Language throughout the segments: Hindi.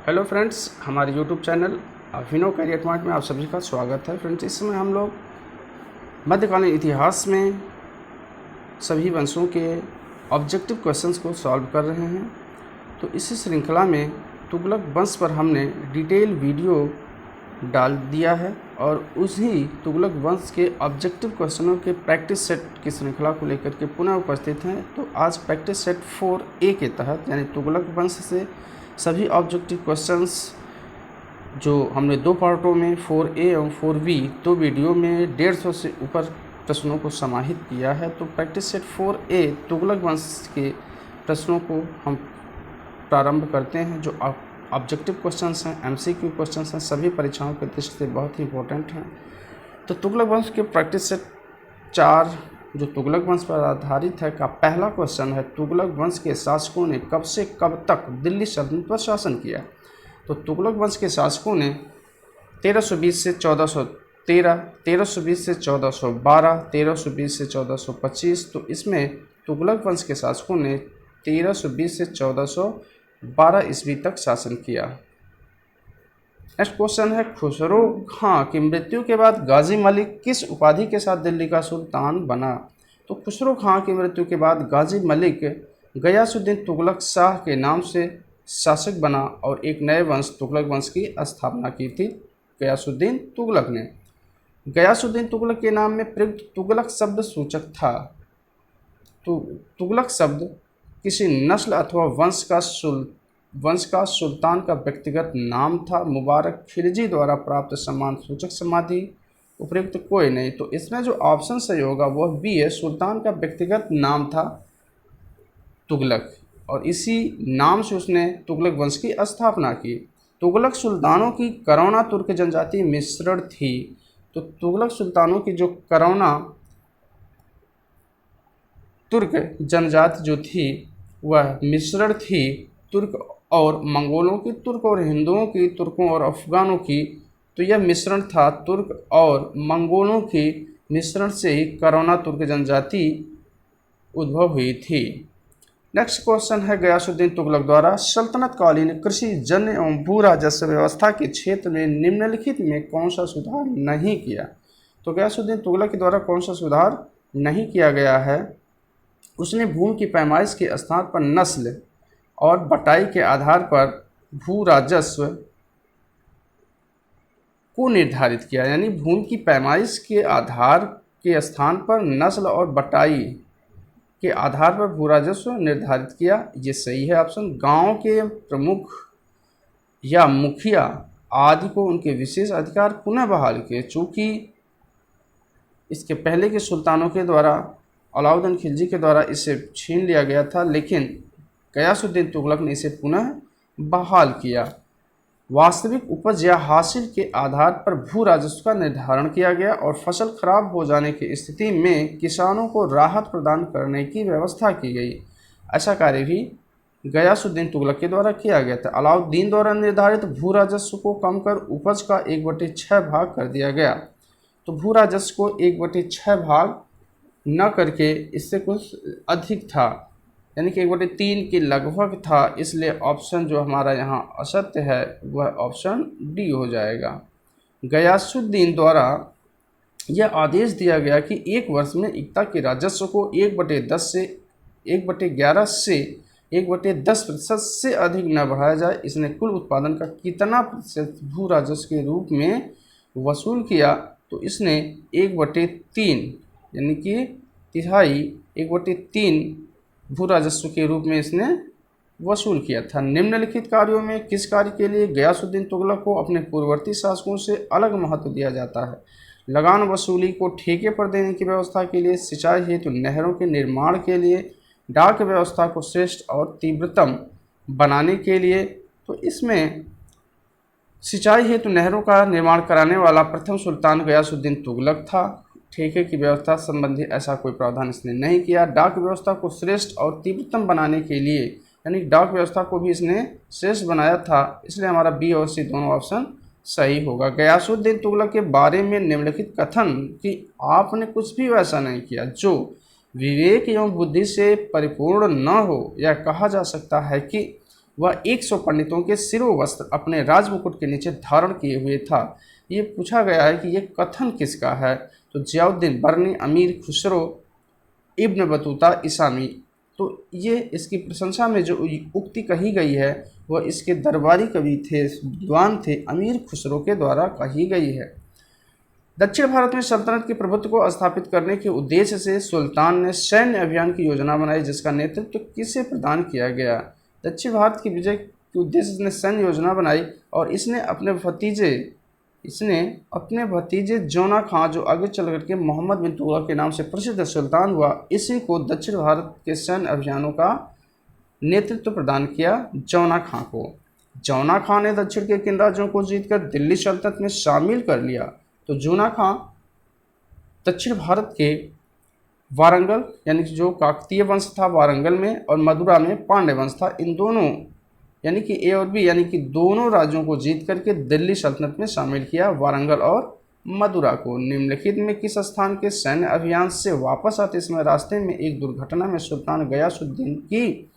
हेलो फ्रेंड्स, हमारे यूट्यूब चैनल अभिनव कैरियर पॉइंट में आप सभी का स्वागत है। फ्रेंड्स, इस समय हम लोग मध्यकालीन इतिहास में सभी वंशों के ऑब्जेक्टिव क्वेश्चंस को सॉल्व कर रहे हैं। तो इसी श्रृंखला में तुगलक वंश पर हमने डिटेल वीडियो डाल दिया है और उसी तुगलक वंश के ऑब्जेक्टिव क्वेश्चनों के प्रैक्टिस सेट की श्रृंखला को लेकर के पुनः उपस्थित हैं। तो आज प्रैक्टिस सेट 4A के तहत यानी तुगलक वंश से सभी ऑब्जेक्टिव क्वेश्चंस जो हमने दो पार्टों में 4A और 4B दो वीडियो में 150 से ऊपर प्रश्नों को समाहित किया है। तो प्रैक्टिस सेट 4A तुगलक वंश के प्रश्नों को हम प्रारंभ करते हैं। जो ऑब्जेक्टिव क्वेश्चंस हैं, MCQ क्वेश्चंस हैं, सभी परीक्षाओं के दृष्टि से बहुत ही इंपॉर्टेंट हैं। तो तुगलक वंश के प्रैक्टिस सेट 4 जो तुगलक वंश पर आधारित है का पहला क्वेश्चन है, तुगलक वंश के शासकों ने कब से कब तक दिल्ली सल्तनत पर शासन किया। तो तुगलक वंश के शासकों ने 1320 से 1413, 1320 से 1412, 1320 से 1425। तो इसमें तुगलक वंश के शासकों ने 1320 से 1412 ईस्वी तक शासन किया। नेक्स्ट क्वेश्चन है, खुसरो खां की मृत्यु के बाद गाजी मलिक किस उपाधि के साथ दिल्ली का सुल्तान बना। तो खुसरो खां की मृत्यु के बाद गाजी मलिक गयासुद्दीन तुगलक शाह के नाम से शासक बना और एक नए वंश तुगलक वंश की स्थापना की थी गयासुद्दीन तुगलक ने। गयासुद्दीन तुगलक के नाम में प्रयुक्त तुगलक शब्द सूचक था। तो तुगलक शब्द किसी नस्ल अथवा वंश का सुल्तान का व्यक्तिगत नाम था। मुबारक खिलजी द्वारा प्राप्त सम्मान सूचक समाधि उपयुक्त कोई नहीं। तो इसमें जो ऑप्शन सही होगा वह बी है, सुल्तान का व्यक्तिगत नाम था तुगलक और इसी नाम से उसने तुगलक वंश की स्थापना की। तुगलक सुल्तानों की करौना तुर्क जनजाति मिश्रण थी। तो तुगलक सुल्तानों की जो करौना तुर्क जनजाति जो थी वह मिश्रण थी तुर्क और मंगोलों की, तुर्क और हिंदुओं की, तुर्कों और अफगानों की। तो यह मिश्रण था तुर्क और मंगोलों की मिश्रण से ही करौना तुर्क जनजाति उद्भव हुई थी। नेक्स्ट क्वेश्चन है, गयासुद्दीन तुगलक द्वारा सल्तनत कालीन कृषि जन्य एवं भू राजस्व व्यवस्था के क्षेत्र में निम्नलिखित में कौन सा सुधार नहीं किया। तो गयासुद्दीन तुगलक के द्वारा कौन सा सुधार नहीं किया गया है, उसने भूमि की पैमाइश के स्थान पर नस्ल और बटाई के आधार पर भू राजस्व को निर्धारित किया। यानी भूमि की पैमाइश के आधार के स्थान पर नस्ल और बटाई के आधार पर भू राजस्व निर्धारित किया। ये सही है ऑप्शन। गांव के प्रमुख या मुखिया आदि को उनके विशेष अधिकार पुनः बहाल किए। चूँकि इसके पहले के सुल्तानों के द्वारा, अलाउद्दीन खिलजी के द्वारा इसे छीन लिया गया था, लेकिन गयासुद्दीन तुगलक ने इसे पुनः बहाल किया। वास्तविक उपज या हासिल के आधार पर भू राजस्व का निर्धारण किया गया और फसल खराब हो जाने की स्थिति में किसानों को राहत प्रदान करने की व्यवस्था की गई। ऐसा कार्य भी गयासुद्दीन तुगलक के द्वारा किया गया था। अलाउद्दीन द्वारा निर्धारित भू राजस्व को कम कर उपज का 1/6 भाग कर दिया गया। तो भू राजस्व को 1/6 भाग न करके इससे कुछ अधिक था, यानी कि 1/3 के लगभग था। इसलिए ऑप्शन जो हमारा यहाँ असत्य है वह ऑप्शन डी हो जाएगा। गयासुद्दीन द्वारा यह आदेश दिया गया कि एक वर्ष में इक्ता के राजस्व को 1/10 से 1/11 से 1/10% से अधिक न बढ़ाया जाए। इसने कुल उत्पादन का कितना प्रतिशत भू राजस्व के रूप में वसूल किया। तो इसने 1/3 यानी कि तिहाई 1/3 भू राजस्व के रूप में इसने वसूल किया था। निम्नलिखित कार्यों में किस कार्य के लिए गयासुद्दीन तुगलक को अपने पूर्ववर्ती शासकों से अलग महत्व दिया जाता है। लगान वसूली को ठेके पर देने की व्यवस्था के लिए, सिंचाई हेतु नहरों के निर्माण के लिए, डाक व्यवस्था को श्रेष्ठ और तीव्रतम बनाने के लिए। तो इसमें सिंचाई हेतु नहरों का निर्माण कराने वाला प्रथम सुल्तान गयासुद्दीन तुगलक था। ठेके की व्यवस्था संबंधी ऐसा कोई प्रावधान इसने नहीं किया। डाक व्यवस्था को श्रेष्ठ और तीव्रतम बनाने के लिए, यानी डाक व्यवस्था को भी इसने श्रेष्ठ बनाया था। इसलिए हमारा बी और सी दोनों ऑप्शन सही होगा। गयासुद्दीन तुगलक के बारे में निम्नलिखित कथन कि आपने कुछ भी वैसा नहीं किया जो विवेक एवं बुद्धि से परिपूर्ण न हो, यह कहा जा सकता है कि वह 100 पंडितों के शिरोवस्त्र अपने राजमुकुट के नीचे धारण किए हुए था। ये पूछा गया है कि ये कथन किसका है, तो जियाउद्दीन बरनी, अमीर खुसरो, इब्न बतूता, इसामी। तो ये इसकी प्रशंसा में जो उक्ति कही गई है वह इसके दरबारी कवि थे, विद्वान थे, अमीर खुसरो के द्वारा कही गई है। दक्षिण भारत में सल्तनत के प्रभुत्व को स्थापित करने के उद्देश्य से सुल्तान ने सैन्य अभियान की योजना बनाई, जिसका नेतृत्व किसे प्रदान किया गया। दक्षिण भारत की विजय के उद्देश्य से सैन्य योजना बनाई और इसने अपने भतीजे जोना खां, जो आगे चल करके मोहम्मद बिन तुगलक के नाम से प्रसिद्ध सुल्तान हुआ, इसी को दक्षिण भारत के सैन्य अभियानों का नेतृत्व प्रदान किया जौना खां को। जौना खां ने दक्षिण के किन राज्यों को जीतकर दिल्ली सल्तनत में शामिल कर लिया। तो जौना खां दक्षिण भारत के वारंगल यानी कि जो काकतीय वंश था वारंगल में, और मदुरा में पांड्य वंश था, इन दोनों यानी कि ए और बी यानी कि दोनों राज्यों को जीत करके दिल्ली सल्तनत में शामिल किया, वारंगल और मदुरा को। निम्नलिखित में किस स्थान के सैन्य अभियान से वापस आते समय रास्ते में एक दुर्घटना में सुल्तान गयासुद्दीन की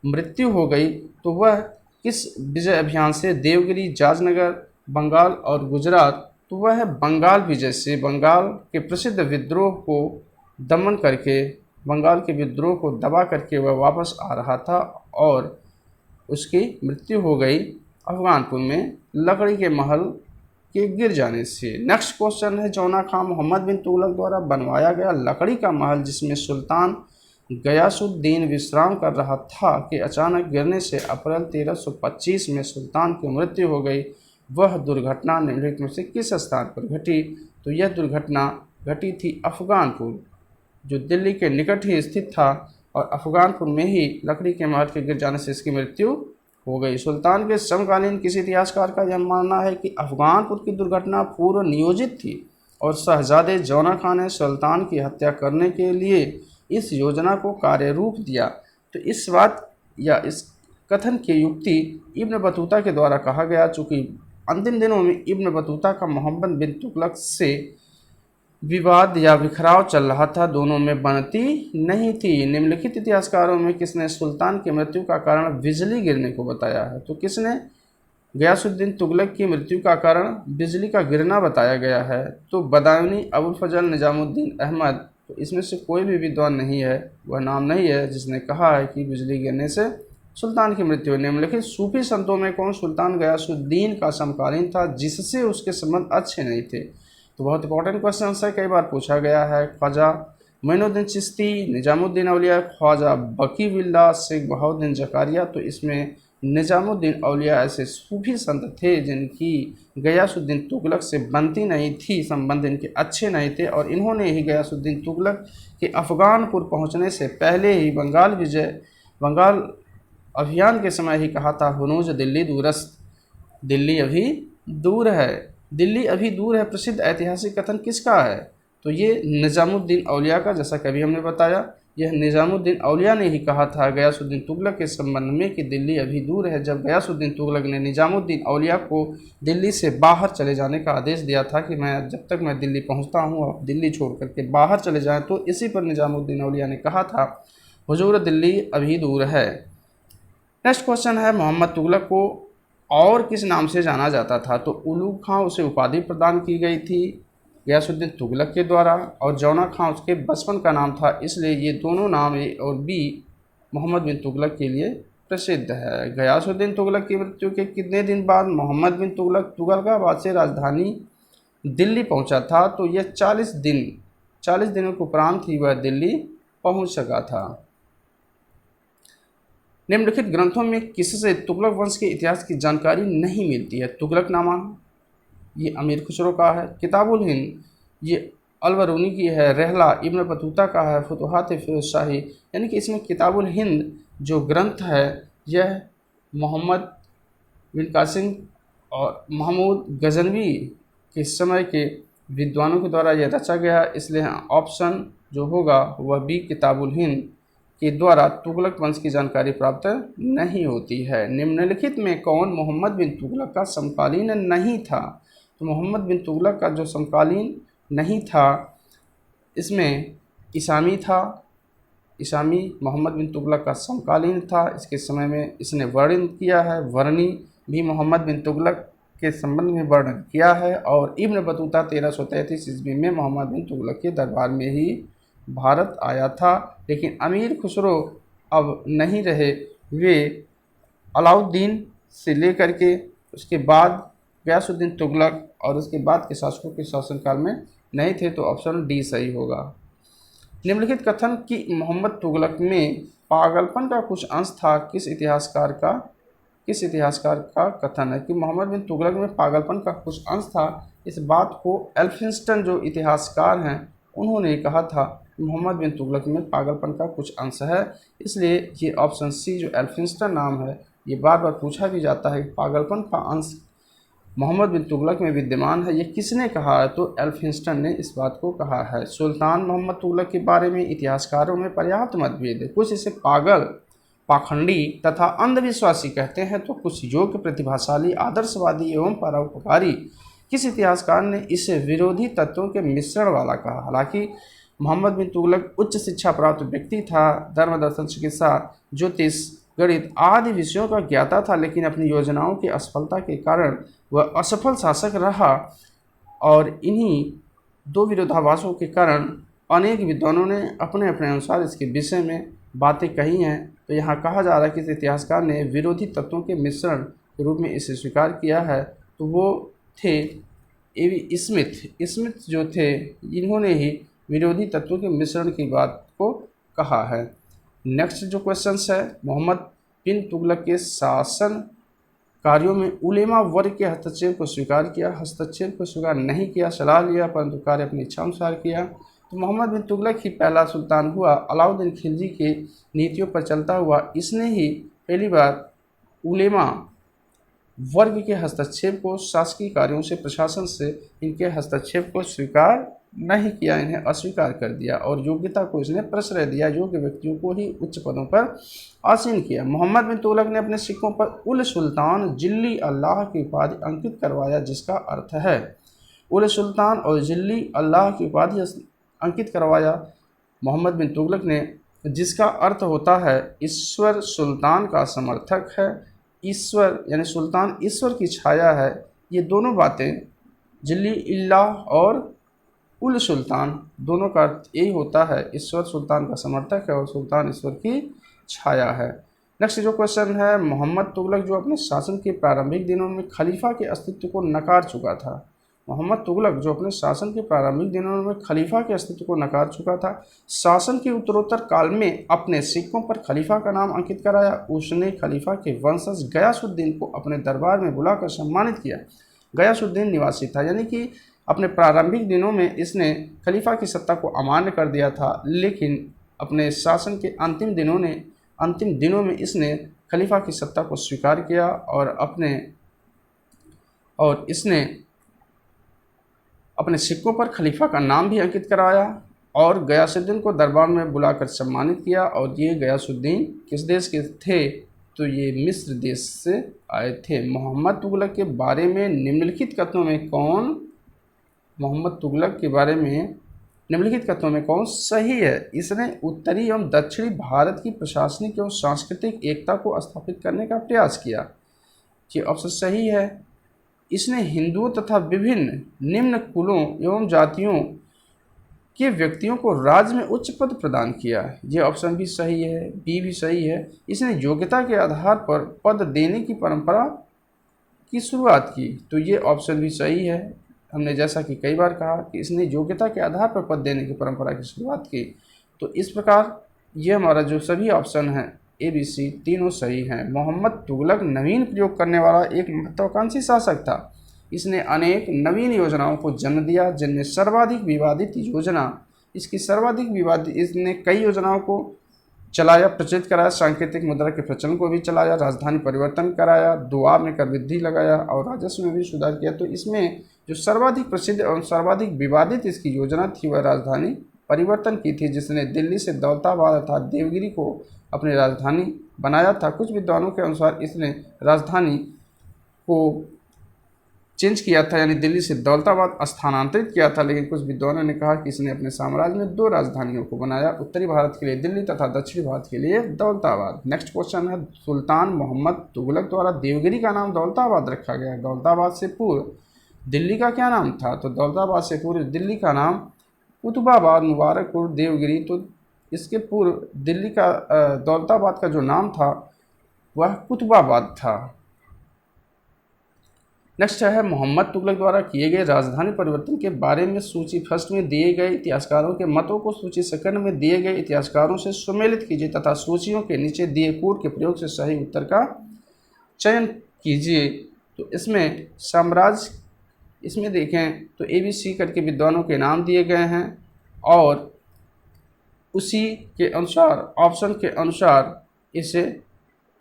मृत्यु हो गई, तो वह किस विजय अभियान से? देवगिरी, जाजनगर, बंगाल और गुजरात। तो वह है बंगाल विजय से। बंगाल के प्रसिद्ध विद्रोह को दमन करके, बंगाल के विद्रोह को दबा करके वह वापस आ रहा था और उसकी मृत्यु हो गई अफगानपुर में लकड़ी के महल के गिर जाने से। नेक्स्ट क्वेश्चन है, जौना खां मोहम्मद बिन तुगलक द्वारा बनवाया गया लकड़ी का महल जिसमें सुल्तान गयासुद्दीन विश्राम कर रहा था के अचानक गिरने से अप्रैल 1325 में सुल्तान की मृत्यु हो गई, वह दुर्घटना निम्नलिखित में से किस स्थान पर घटी? तो यह दुर्घटना घटी थी अफगानपुर, जो दिल्ली के निकट ही स्थित था, और अफगानपुर में ही लकड़ी के महल के गिर जाने से इसकी मृत्यु हो गई। सुल्तान के समकालीन किसी इतिहासकार का यह मानना है कि अफगानपुर की दुर्घटना पूर्व नियोजित थी और शहजादे जौना खां ने सुल्तान की हत्या करने के लिए इस योजना को कार्यरूप दिया। तो इस बात या इस कथन की युक्ति इब्न बतूता के द्वारा कहा गया, चूँकि अंतिम दिनों में इब्न बतूता का मोहम्मद बिन तुगलक से विवाद या बिखराव चल रहा था, दोनों में बनती नहीं थी। निम्नलिखित इतिहासकारों में किसने सुल्तान की मृत्यु का कारण बिजली गिरने को बताया है? तो किसने गयासुद्दीन तुगलक की मृत्यु का कारण बिजली का गिरना बताया गया है? तो बदायूनी, अबुल फजल, निजामुद्दीन अहमद। तो इसमें से कोई भी विद्वान नहीं है, वह नाम नहीं है जिसने कहा है कि बिजली गिरने से सुल्तान की मृत्यु। निम्नलिखित सूफी संतों में कौन सुल्तान गयासुद्दीन का समकालीन था जिससे उसके संबंध अच्छे नहीं थे? तो बहुत इंपॉर्टेंट क्वेश्चन है, कई बार पूछा गया है। ख्वाजा मोइनुद्दीन चिश्ती, निजामुद्दीन औलिया, ख्वाजा बकी बिल्ला, शेख बहाउद्दीन जकारिया। तो इसमें निजामुद्दीन औलिया ऐसे सूफी संत थे जिनकी गयासुद्दीन तुगलक से बनती नहीं थी, संबंध इनके अच्छे नहीं थे, और इन्होंने ही गयासुद्दीन तुगलक के अफगानपुर पहुंचने से पहले ही बंगाल अभियान के समय ही कहा था, हुनूज दिल्ली दूरस्त, दिल्ली अभी दूर है, दिल्ली अभी दूर है। प्रसिद्ध ऐतिहासिक कथन किसका है? तो ये निजामुद्दीन औलिया का, जैसा कि अभी हमने बताया, यह निजामुद्दीन औलिया ने ही कहा था गयासुद्दीन तुगलक के संबंध में कि दिल्ली अभी दूर है, जब गयासुद्दीन तुगलक ने निजामुद्दीन औलिया को दिल्ली से बाहर चले जाने का आदेश दिया था कि जब तक मैं दिल्ली पहुंचता हूं आप दिल्ली छोड़ करके बाहर चले जाएं। तो इसी पर निजामुद्दीन औलिया ने कहा था, हुजूर दिल्ली अभी दूर है। नेक्स्ट क्वेश्चन है, मोहम्मद तुगलक को और किस नाम से जाना जाता था? तो उलूग खां उसे उपाधि प्रदान की गई थी गयासुद्दीन तुगलक के द्वारा, और जौना खां उसके बचपन का नाम था, इसलिए ये दोनों नाम ए और बी मोहम्मद बिन तुगलक के लिए प्रसिद्ध है। गयासुद्दीन तुगलक की मृत्यु के कितने दिन बाद मोहम्मद बिन तुगलक तुगलकाबाद से राजधानी दिल्ली पहुंचा था? तो यह 40 दिनों के उपरांत ही वह दिल्ली पहुंच सका था। निम्नलिखित ग्रंथों में किससे तुगलक वंश के इतिहास की जानकारी नहीं मिलती है? तुगलकनामा ये अमीर खुसरो का है, किताबुल हिंद ये अलबरूनी की है, रहला इब्न बतूता का है, फुतुहात फिरोज शाही, यानी कि इसमें किताबुल हिंद जो ग्रंथ है यह मोहम्मद बिन कासिम और महमूद गजनवी के समय के विद्वानों के द्वारा यह रचा गया, इसलिए ऑप्शन जो होगा वह बी किताबुल हिंद के द्वारा तुगलक वंश की जानकारी प्राप्त नहीं होती है। निम्नलिखित में कौन मोहम्मद बिन तुगलक का समकालीन नहीं था? तो मोहम्मद बिन तुगलक का जो समकालीन नहीं था इसमें इसामी था, इसामी मोहम्मद बिन तुगलक का समकालीन था। इसके समय में इसने वर्णन किया है, वर्णी भी मोहम्मद बिन तुगलक के संबंध में वर्णन किया है। और इब्न बतूता 1333 ईस्वी में मोहम्मद बिन तुगलक के दरबार में ही भारत आया था। लेकिन अमीर खुसरो अब नहीं रहे, वे अलाउद्दीन से लेकर के उसके बाद गयासुद्दीन तुगलक और उसके बाद के शासकों के शासनकाल में नहीं थे। तो ऑप्शन डी सही होगा। निम्नलिखित कथन कि मोहम्मद तुगलक में पागलपन का कुछ अंश था, किस इतिहासकार का कथन है कि मोहम्मद बिन तुगलक में पागलपन का कुछ अंश था। इस बात को एल्फिंस्टन जो इतिहासकार हैं उन्होंने कहा था कि मोहम्मद बिन तुगलक में पागलपन का कुछ अंश है। इसलिए ये ऑप्शन सी जो एल्फिंस्टन नाम है, ये बार बार पूछा भी जाता है कि पागलपन का अंश मोहम्मद बिन तुगलक में विद्यमान है, ये किसने कहा है? तो एल्फिंस्टन ने इस बात को कहा है। सुल्तान मोहम्मद तुगलक के बारे में इतिहासकारों में पर्याप्त मतभेद है। कुछ इसे पागल, पाखंडी तथा अंधविश्वासी कहते हैं, तो कुछ योग्य, प्रतिभाशाली, आदर्शवादी एवं परोपकारी। किस इतिहासकार ने इसे विरोधी तत्वों के मिश्रण वाला कहा? हालांकि मोहम्मद बिन तुगलक उच्च शिक्षा प्राप्त व्यक्ति था, धर्म, दर्शन, चिकित्सा, ज्योतिष, गणित आदि विषयों का ज्ञाता था, लेकिन अपनी योजनाओं की असफलता के कारण वह असफल शासक रहा। और इन्हीं दो विरोधाभासों के कारण अनेक विद्वानों ने अपने अपने अनुसार इसके विषय में बातें कही हैं। तो यहाँ कहा जा रहा है कि इस इतिहासकार ने विरोधी तत्वों के मिश्रण के रूप में इसे स्वीकार किया है। तो वो थे एवी स्मिथ जो थे, इन्होंने ही विरोधी तत्वों के मिश्रण की बात को कहा है। नेक्स्ट जो क्वेश्चन है, मोहम्मद बिन तुगलक के शासन कार्यों में उलेमा वर्ग के हस्तक्षेप को स्वीकार किया, हस्तक्षेप को स्वीकार नहीं किया, सलाह लिया, परंतु कार्य अपनी इच्छा अनुसार किया। तो मोहम्मद बिन तुगलक ही पहला सुल्तान हुआ, अलाउद्दीन खिलजी के नीतियों पर चलता हुआ। इसने ही पहली बार उलेमा वर्ग के हस्तक्षेप को, शासकीय कार्यों से, प्रशासन से इनके हस्तक्षेप को स्वीकार नहीं किया, इन्हें अस्वीकार कर दिया और योग्यता को इसने प्रश्रय दिया, योग्य व्यक्तियों को ही उच्च पदों पर आसीन किया। मोहम्मद बिन तुगलक ने अपने सिक्कों पर उल सुल्तान जिल्ली अल्लाह की उपाधि अंकित करवाया, जिसका अर्थ है उल सुल्तान और जिल्ली अल्लाह की उपाधि अंकित करवाया मोहम्मद बिन तुगलक ने, जिसका अर्थ होता है ईश्वर सुल्तान का समर्थक है। ईश्वर यानी सुल्तान ईश्वर की छाया है। ये दोनों बातें, जिल्ली इल्लाह और उल सुल्तान, दोनों का अर्थ यही होता है, ईश्वर सुल्तान का समर्थक है और सुल्तान ईश्वर की छाया है। नेक्स्ट जो क्वेश्चन है, मोहम्मद तुगलक जो अपने शासन के प्रारंभिक दिनों में खलीफा के अस्तित्व को नकार चुका था। मोहम्मद तुगलक जो अपने शासन के प्रारंभिक दिनों में खलीफा के अस्तित्व को नकार चुका था, शासन के उत्तरोत्तर काल में अपने सिक्कों पर खलीफा का नाम अंकित कराया। उसने खलीफा के वंशज गयासुद्दीन को अपने दरबार में बुलाकर सम्मानित किया। गयासुद्दीन निवासी था, यानी कि अपने प्रारंभिक दिनों में इसने खलीफा की सत्ता को अमान्य कर दिया था, लेकिन अपने शासन के अंतिम दिनों में इसने खलीफा की सत्ता को स्वीकार किया और इसने अपने सिक्कों पर खलीफा का नाम भी अंकित कराया और गयासुद्दीन को दरबार में बुलाकर सम्मानित किया। और ये गयासुद्दीन किस देश के थे? तो ये मिस्र देश से आए थे। मोहम्मद तुगलक के बारे में निम्नलिखित कथनों में कौन सही है? इसने उत्तरी एवं दक्षिणी भारत की प्रशासनिक एवं सांस्कृतिक एकता को स्थापित करने का प्रयास किया। ये ऑप्शन सही है। इसने हिंदुओं तथा विभिन्न निम्न कुलों एवं जातियों के व्यक्तियों को राज्य में उच्च पद प्रदान किया। ये ऑप्शन भी सही है, बी भी सही है। इसने योग्यता के आधार पर पद देने की परंपरा की शुरुआत की। तो ये ऑप्शन भी सही है। हमने जैसा कि कई बार कहा कि इसने योग्यता के आधार पर पद देने की परंपरा की शुरुआत की। तो इस प्रकार ये हमारा जो सभी ऑप्शन हैं ए बी सी तीनों सही हैं। मोहम्मद तुगलक नवीन प्रयोग करने वाला एक महत्वाकांक्षी शासक था। इसने अनेक नवीन योजनाओं को जन्म दिया, जिनमें सर्वाधिक विवादित योजना, इसने कई योजनाओं को चलाया, प्रचलित कराया, सांकेतिक मुद्रा के प्रचलन को भी चलाया, राजधानी परिवर्तन कराया, दुआब में कर वृद्धि लगाया और राजस्व में भी सुधार किया। तो इसमें जो सर्वाधिक प्रसिद्ध और सर्वाधिक विवादित इसकी योजना थी वह राजधानी परिवर्तन की थी, जिसने दिल्ली से दौलताबाद अर्थात देवगिरी को अपनी राजधानी बनाया था। कुछ विद्वानों के अनुसार इसने राजधानी को चेंज किया था, यानी दिल्ली से दौलताबाद स्थानांतरित किया था, लेकिन कुछ विद्वानों ने कहा कि इसने अपने साम्राज्य में 2 राजधानियों को बनाया, उत्तरी भारत के लिए दिल्ली तथा दक्षिणी भारत के लिए दौलताबाद। नेक्स्ट क्वेश्चन है, सुल्तान मोहम्मद तुगलक द्वारा देवगिरी का नाम दौलताबाद रखा गया। दौलताबाद से पूर्व दिल्ली का क्या नाम था? तो दौलताबाद से पूर्व दिल्ली का नाम कुतुबाबाद, मुबारकपुर, देवगिरी। तो इसके पूर्व दिल्ली का दौलताबाद का जो नाम था वह कुतुबाबाद था। नेक्स्ट है, मोहम्मद तुगलक द्वारा किए गए राजधानी परिवर्तन के बारे में सूची फर्स्ट में दिए गए इतिहासकारों के मतों को सूची सेकंड में दिए गए इतिहासकारों से सुमेलित कीजिए तथा सूचियों के नीचे दिए कोड के प्रयोग से सही उत्तर का चयन कीजिए। तो इसमें साम्राज्य, इसमें देखें तो ABC करके विद्वानों के नाम दिए गए हैं और उसी के अनुसार ऑप्शन के अनुसार इसे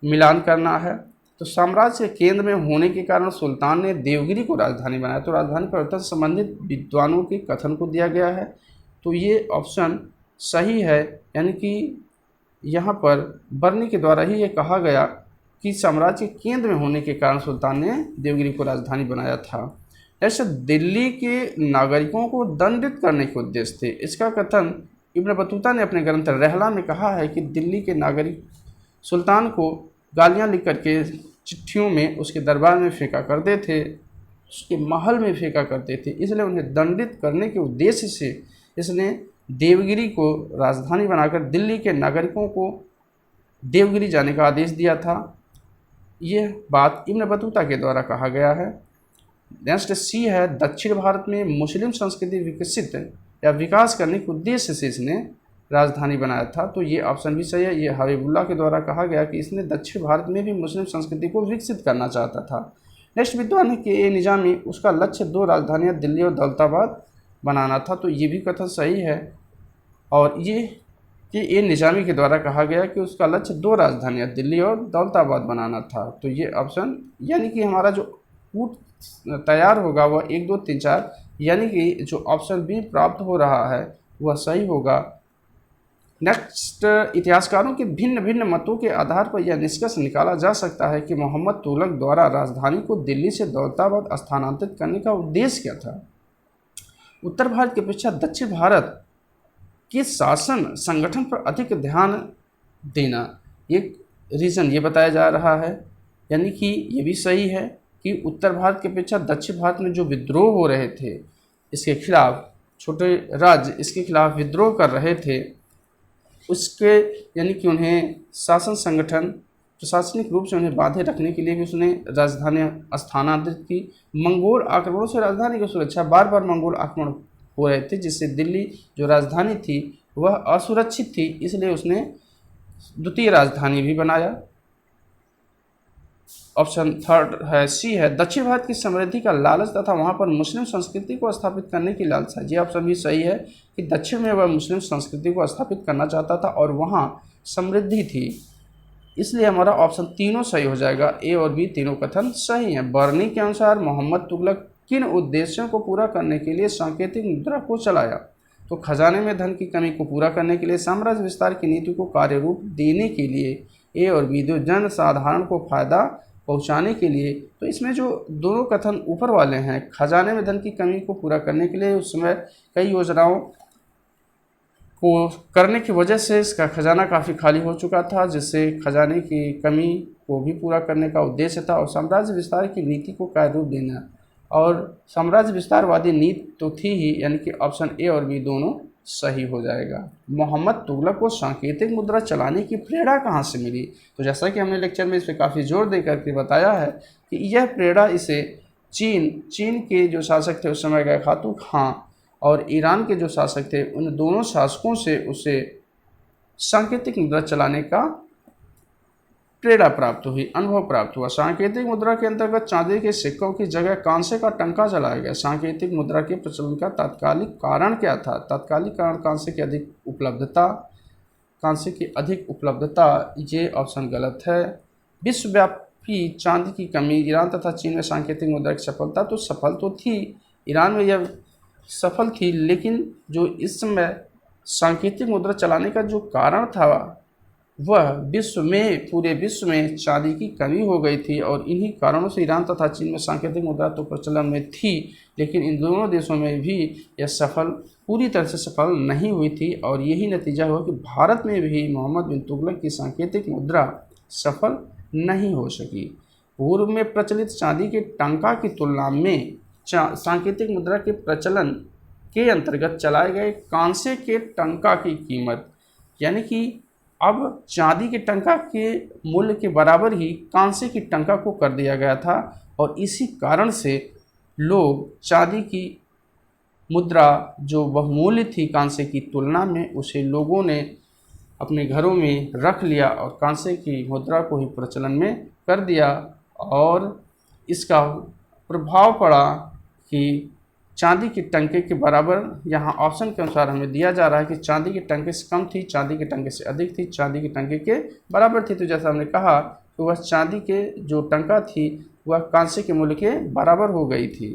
मिलान करना है। तो साम्राज्य के केंद्र में होने के कारण सुल्तान ने देवगिरी को राजधानी बनाया। तो राजधानी परिवर्तन से संबंधित विद्वानों के कथन को दिया गया है, तो ये ऑप्शन सही है, यानी कि यहाँ पर बर्नी के द्वारा ही ये कहा गया कि साम्राज्य के केंद्र में होने के कारण सुल्तान ने देवगिरी को राजधानी बनाया था। ऐसे दिल्ली के नागरिकों को दंडित करने के उद्देश्य थे। इसका कथन इब्न बतूता ने अपने ग्रंथ रहला में कहा है कि दिल्ली के नागरिक सुल्तान को गालियाँ लिख करके चिट्ठियों में उसके दरबार में फेंका करते थे, उसके महल में फेंका करते थे, इसलिए उन्हें दंडित करने के उद्देश्य से इसने देवगिरी को राजधानी बनाकर दिल्ली के नागरिकों को देवगिरी जाने का आदेश दिया था। यह बात इब्न बतूता के द्वारा कहा गया है। नेक्स्ट C है, दक्षिण भारत में मुस्लिम संस्कृति विकसित या विकास करने के उद्देश्य से इसने राजधानी बनाया था। तो ये ऑप्शन भी सही है। ये हबीबुल्लाह के द्वारा कहा गया कि इसने दक्षिण भारत में भी मुस्लिम संस्कृति को विकसित करना चाहता था। नेक्स्ट विद्वान है कि A निजामी, उसका लक्ष्य 2 राजधानियाँ दिल्ली और दौलताबाद बनाना था। तो ये भी कथन सही है और ये कि A निजामी के द्वारा कहा गया कि उसका लक्ष्य 2 राजधानियाँ दिल्ली और दौलताबाद बनाना था। तो ये ऑप्शन, यानी कि हमारा जो कूट तैयार होगा वह 1, 2, 3, 4, यानी कि जो ऑप्शन B प्राप्त हो रहा है वह सही होगा। नेक्स्ट, इतिहासकारों के भिन्न भिन्न मतों के आधार पर यह निष्कर्ष निकाला जा सकता है कि मोहम्मद तुगलक द्वारा राजधानी को दिल्ली से दौलताबाद स्थानांतरित करने का उद्देश्य क्या था। उत्तर भारत की अपेक्षा दक्षिण भारत के शासन संगठन पर अधिक ध्यान देना एक रीज़न ये बताया जा रहा है, यानी कि ये भी सही है कि उत्तर भारत की अपेक्षा दक्षिण भारत में जो विद्रोह हो रहे थे इसके खिलाफ, छोटे राज्य इसके खिलाफ विद्रोह कर रहे थे, उसके यानी कि उन्हें शासन संगठन प्रशासनिक रूप से उन्हें बांधे रखने के लिए भी उसने राजधानी स्थानांतरित की। मंगोल आक्रमणों से राजधानी की सुरक्षा, बार बार मंगोल आक्रमण हो रहे थे जिससे दिल्ली जो राजधानी थी वह असुरक्षित थी, इसलिए उसने द्वितीय राजधानी भी बनाया। ऑप्शन थर्ड है C है, दक्षिण भारत की समृद्धि का लालच तथा वहाँ पर मुस्लिम संस्कृति को स्थापित करने की लालसा। ये ऑप्शन भी सही है कि दक्षिण में वह मुस्लिम संस्कृति को स्थापित करना चाहता था और वहाँ समृद्धि थी, इसलिए हमारा ऑप्शन तीनों सही हो जाएगा। A और B तीनों कथन सही हैं। बर्नी के अनुसार मोहम्मद तुगलक किन उद्देश्यों को पूरा करने के लिए सांकेतिक मुद्रा को चलाया। तो खजाने में धन की कमी को पूरा करने के लिए, साम्राज्य विस्तार की नीति को कार्यरूप देने के लिए, A और B, जो जन साधारण को फायदा पहुंचाने के लिए। तो इसमें जो दोनों कथन ऊपर वाले हैं, खजाने में धन की कमी को पूरा करने के लिए, उस समय कई योजनाओं को करने की वजह से इसका खजाना काफ़ी खाली हो चुका था, जिससे खजाने की कमी को भी पूरा करने का उद्देश्य था। और साम्राज्य विस्तार की नीति को कार्यरूप देना, और साम्राज्य विस्तारवादी नीति तो थी ही, यानी कि ऑप्शन A और B दोनों सही हो जाएगा। मोहम्मद तुगलक को सांकेतिक मुद्रा चलाने की प्रेरणा कहाँ से मिली। तो जैसा कि हमने लेक्चर में इस पर काफ़ी जोर दे करके बताया है कि यह प्रेरणा इसे चीन के जो शासक थे उस समय गए खातू खां और ईरान के जो शासक थे, उन दोनों शासकों से उसे सांकेतिक मुद्रा चलाने का प्रेरणा प्राप्त हुई, अनुभव प्राप्त हुआ। सांकेतिक मुद्रा के अंतर्गत चांदी के सिक्कों की जगह कांसे का टंका चलाया गया। सांकेतिक मुद्रा के प्रचलन का तात्कालिक कारण क्या था। तात्कालिक कारण कांसे की अधिक उपलब्धता, ये ऑप्शन गलत है। विश्वव्यापी चांदी की कमी, ईरान तथा चीन में सांकेतिक मुद्रा की सफलता, तो सफल तो थी, ईरान में यह सफल थी, लेकिन जो इस समय सांकेतिक मुद्रा चलाने का जो कारण था वह पूरे विश्व में चांदी की कमी हो गई थी और इन्हीं कारणों से ईरान तथा चीन में सांकेतिक मुद्रा तो प्रचलन में थी, लेकिन इन दोनों देशों में भी यह पूरी तरह से सफल नहीं हुई थी और यही नतीजा हुआ कि भारत में भी मोहम्मद बिन तुगलक की सांकेतिक मुद्रा सफल नहीं हो सकी। पूर्व में प्रचलित चांदी के टंका की तुलना में सांकेतिक मुद्रा के प्रचलन के अंतर्गत चलाए गए कांसे के टंका की कीमत, यानी कि अब चांदी के टंका के मूल्य के बराबर ही कांसे की टंका को कर दिया गया था और इसी कारण से लोग चांदी की मुद्रा जो बहुमूल्य थी कांसे की तुलना में, उसे लोगों ने अपने घरों में रख लिया और कांसे की मुद्रा को ही प्रचलन में कर दिया और इसका प्रभाव पड़ा कि चांदी के टंके के बराबर, यहाँ ऑप्शन के अनुसार हमें दिया जा रहा है कि चांदी के टंके से कम थी, चांदी के टंके से अधिक थी, चांदी के टंके के बराबर थी। तो जैसा हमने कहा कि वह चांदी के जो टंका थी वह कांसे के मूल्य के बराबर हो गई थी।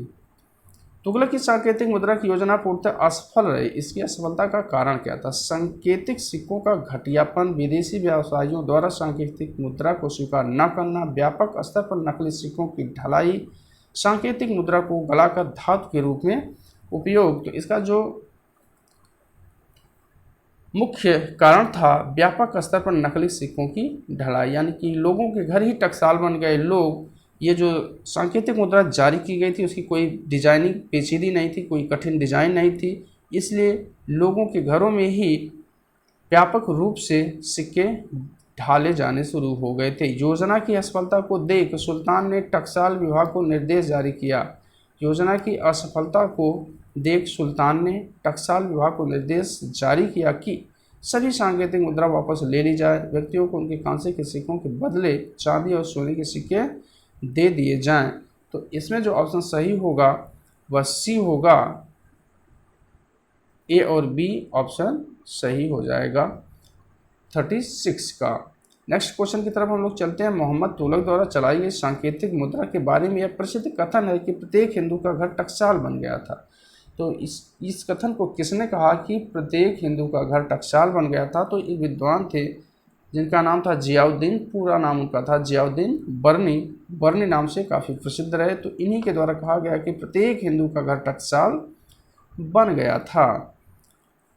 तुगलक की सांकेतिक मुद्रा की योजना पूर्णतः असफल रही। इसकी असफलता का कारण क्या था? सांकेतिक सिक्कों का घटियापन, विदेशी व्यवसायियों द्वारा सांकेतिक मुद्रा को स्वीकार न करना, व्यापक स्तर पर नकली सिक्कों की ढलाई, सांकेतिक मुद्रा को गलाकर धातु के रूप में उपयोग। तो इसका जो मुख्य कारण था व्यापक स्तर पर नकली सिक्कों की ढलाई, यानी कि लोगों के घर ही टकसाल बन गए लोग। ये जो सांकेतिक मुद्रा जारी की गई थी उसकी कोई डिजाइनिंग पेचीदी नहीं थी, कोई कठिन डिजाइन नहीं थी, इसलिए लोगों के घरों में ही व्यापक रूप से सिक्के ढाले जाने शुरू हो गए थे। योजना की असफलता को देख सुल्तान ने टकसाल विभाग को निर्देश जारी किया। योजना की असफलता को देख सुल्तान ने टकसाल विभाग को निर्देश जारी किया कि सभी सांकेतिक मुद्रा वापस ले ली जाए, व्यक्तियों को उनके कांसे के सिक्कों के बदले चांदी और सोने के सिक्के दे दिए जाएं। तो इसमें जो ऑप्शन सही होगा वह सी होगा, ए और बी ऑप्शन सही हो जाएगा 36 का। नेक्स्ट क्वेश्चन की तरफ हम लोग चलते हैं। मोहम्मद तुगलक द्वारा चलाई गई सांकेतिक मुद्रा के बारे में यह प्रसिद्ध कथन है कि प्रत्येक हिंदू का घर टकसाल बन गया था। तो इस कथन को किसने कहा कि प्रत्येक हिंदू का घर टकसाल बन गया था? तो एक विद्वान थे जिनका नाम था जियाउद्दीन, पूरा नाम उनका था जियाउद्दीन बर्नी नाम से काफ़ी प्रसिद्ध रहे। तो इन्हीं के द्वारा कहा गया कि प्रत्येक हिंदू का घर टकसाल बन गया था।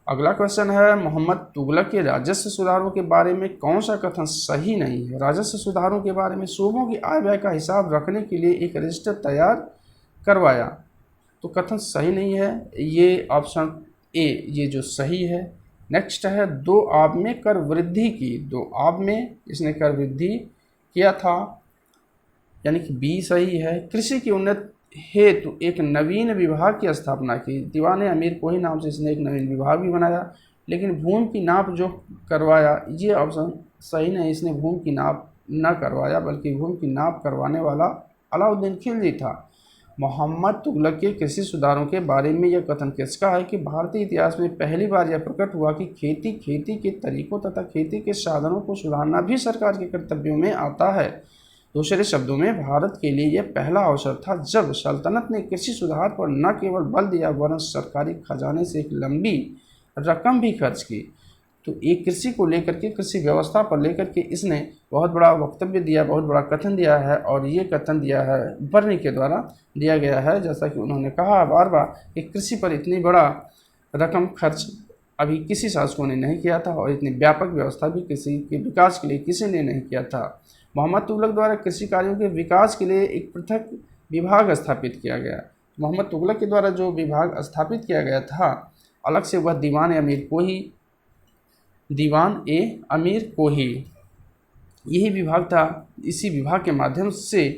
अगला क्वेश्चन है, मोहम्मद तुगलक के राजस्व सुधारों के बारे में कौन सा कथन सही नहीं है? राजस्व सुधारों के बारे में सूबों की आय व्यय का हिसाब रखने के लिए एक रजिस्टर तैयार करवाया, तो कथन सही नहीं है, ये ऑप्शन ए ये जो सही है। नेक्स्ट है, 2 आब में कर वृद्धि की। 2 आब में इसने कर वृद्धि किया था, यानी कि बी सही है। कृषि की उन्नति हेतु एक नवीन विभाग की स्थापना की। दीवान अमीर कोही नाम से इसने एक नवीन विभाग भी बनाया, लेकिन भूमि की नाप जो करवाया ये ऑप्शन सही नहीं, इसने भूमि की नाप न करवाया बल्कि भूमि की नाप करवाने वाला अलाउद्दीन खिलजी था। मोहम्मद तुगलक के कृषि सुधारों के बारे में यह कथन किसका है कि भारतीय इतिहास में पहली बार यह प्रकट हुआ कि खेती के तरीकों तथा खेती के साधनों को सुधारना भी सरकार के कर्तव्यों में आता है। दूसरे शब्दों में भारत के लिए यह पहला अवसर था जब सल्तनत ने कृषि सुधार पर न केवल बल दिया वरन सरकारी खजाने से एक लंबी रकम भी खर्च की। तो एक कृषि को लेकर के, कृषि व्यवस्था पर लेकर के इसने बहुत बड़ा वक्तव्य दिया, बहुत बड़ा कथन दिया है और ये कथन दिया है बर्नी के द्वारा दिया गया है। जैसा कि उन्होंने कहा बार बार कि कृषि पर इतनी बड़ा रकम खर्च अभी किसी शासकों ने नहीं किया था और इतनी व्यापक व्यवस्था भी कृषि के विकास के लिए किसी ने नहीं किया था। मोहम्मद तुगलक द्वारा कृषि कार्यों के विकास के लिए एक पृथक विभाग स्थापित किया गया। मोहम्मद तुगलक के द्वारा जो विभाग स्थापित किया गया था अलग से, वह दीवान ए अमीर कोही यही विभाग था। इसी विभाग के माध्यम से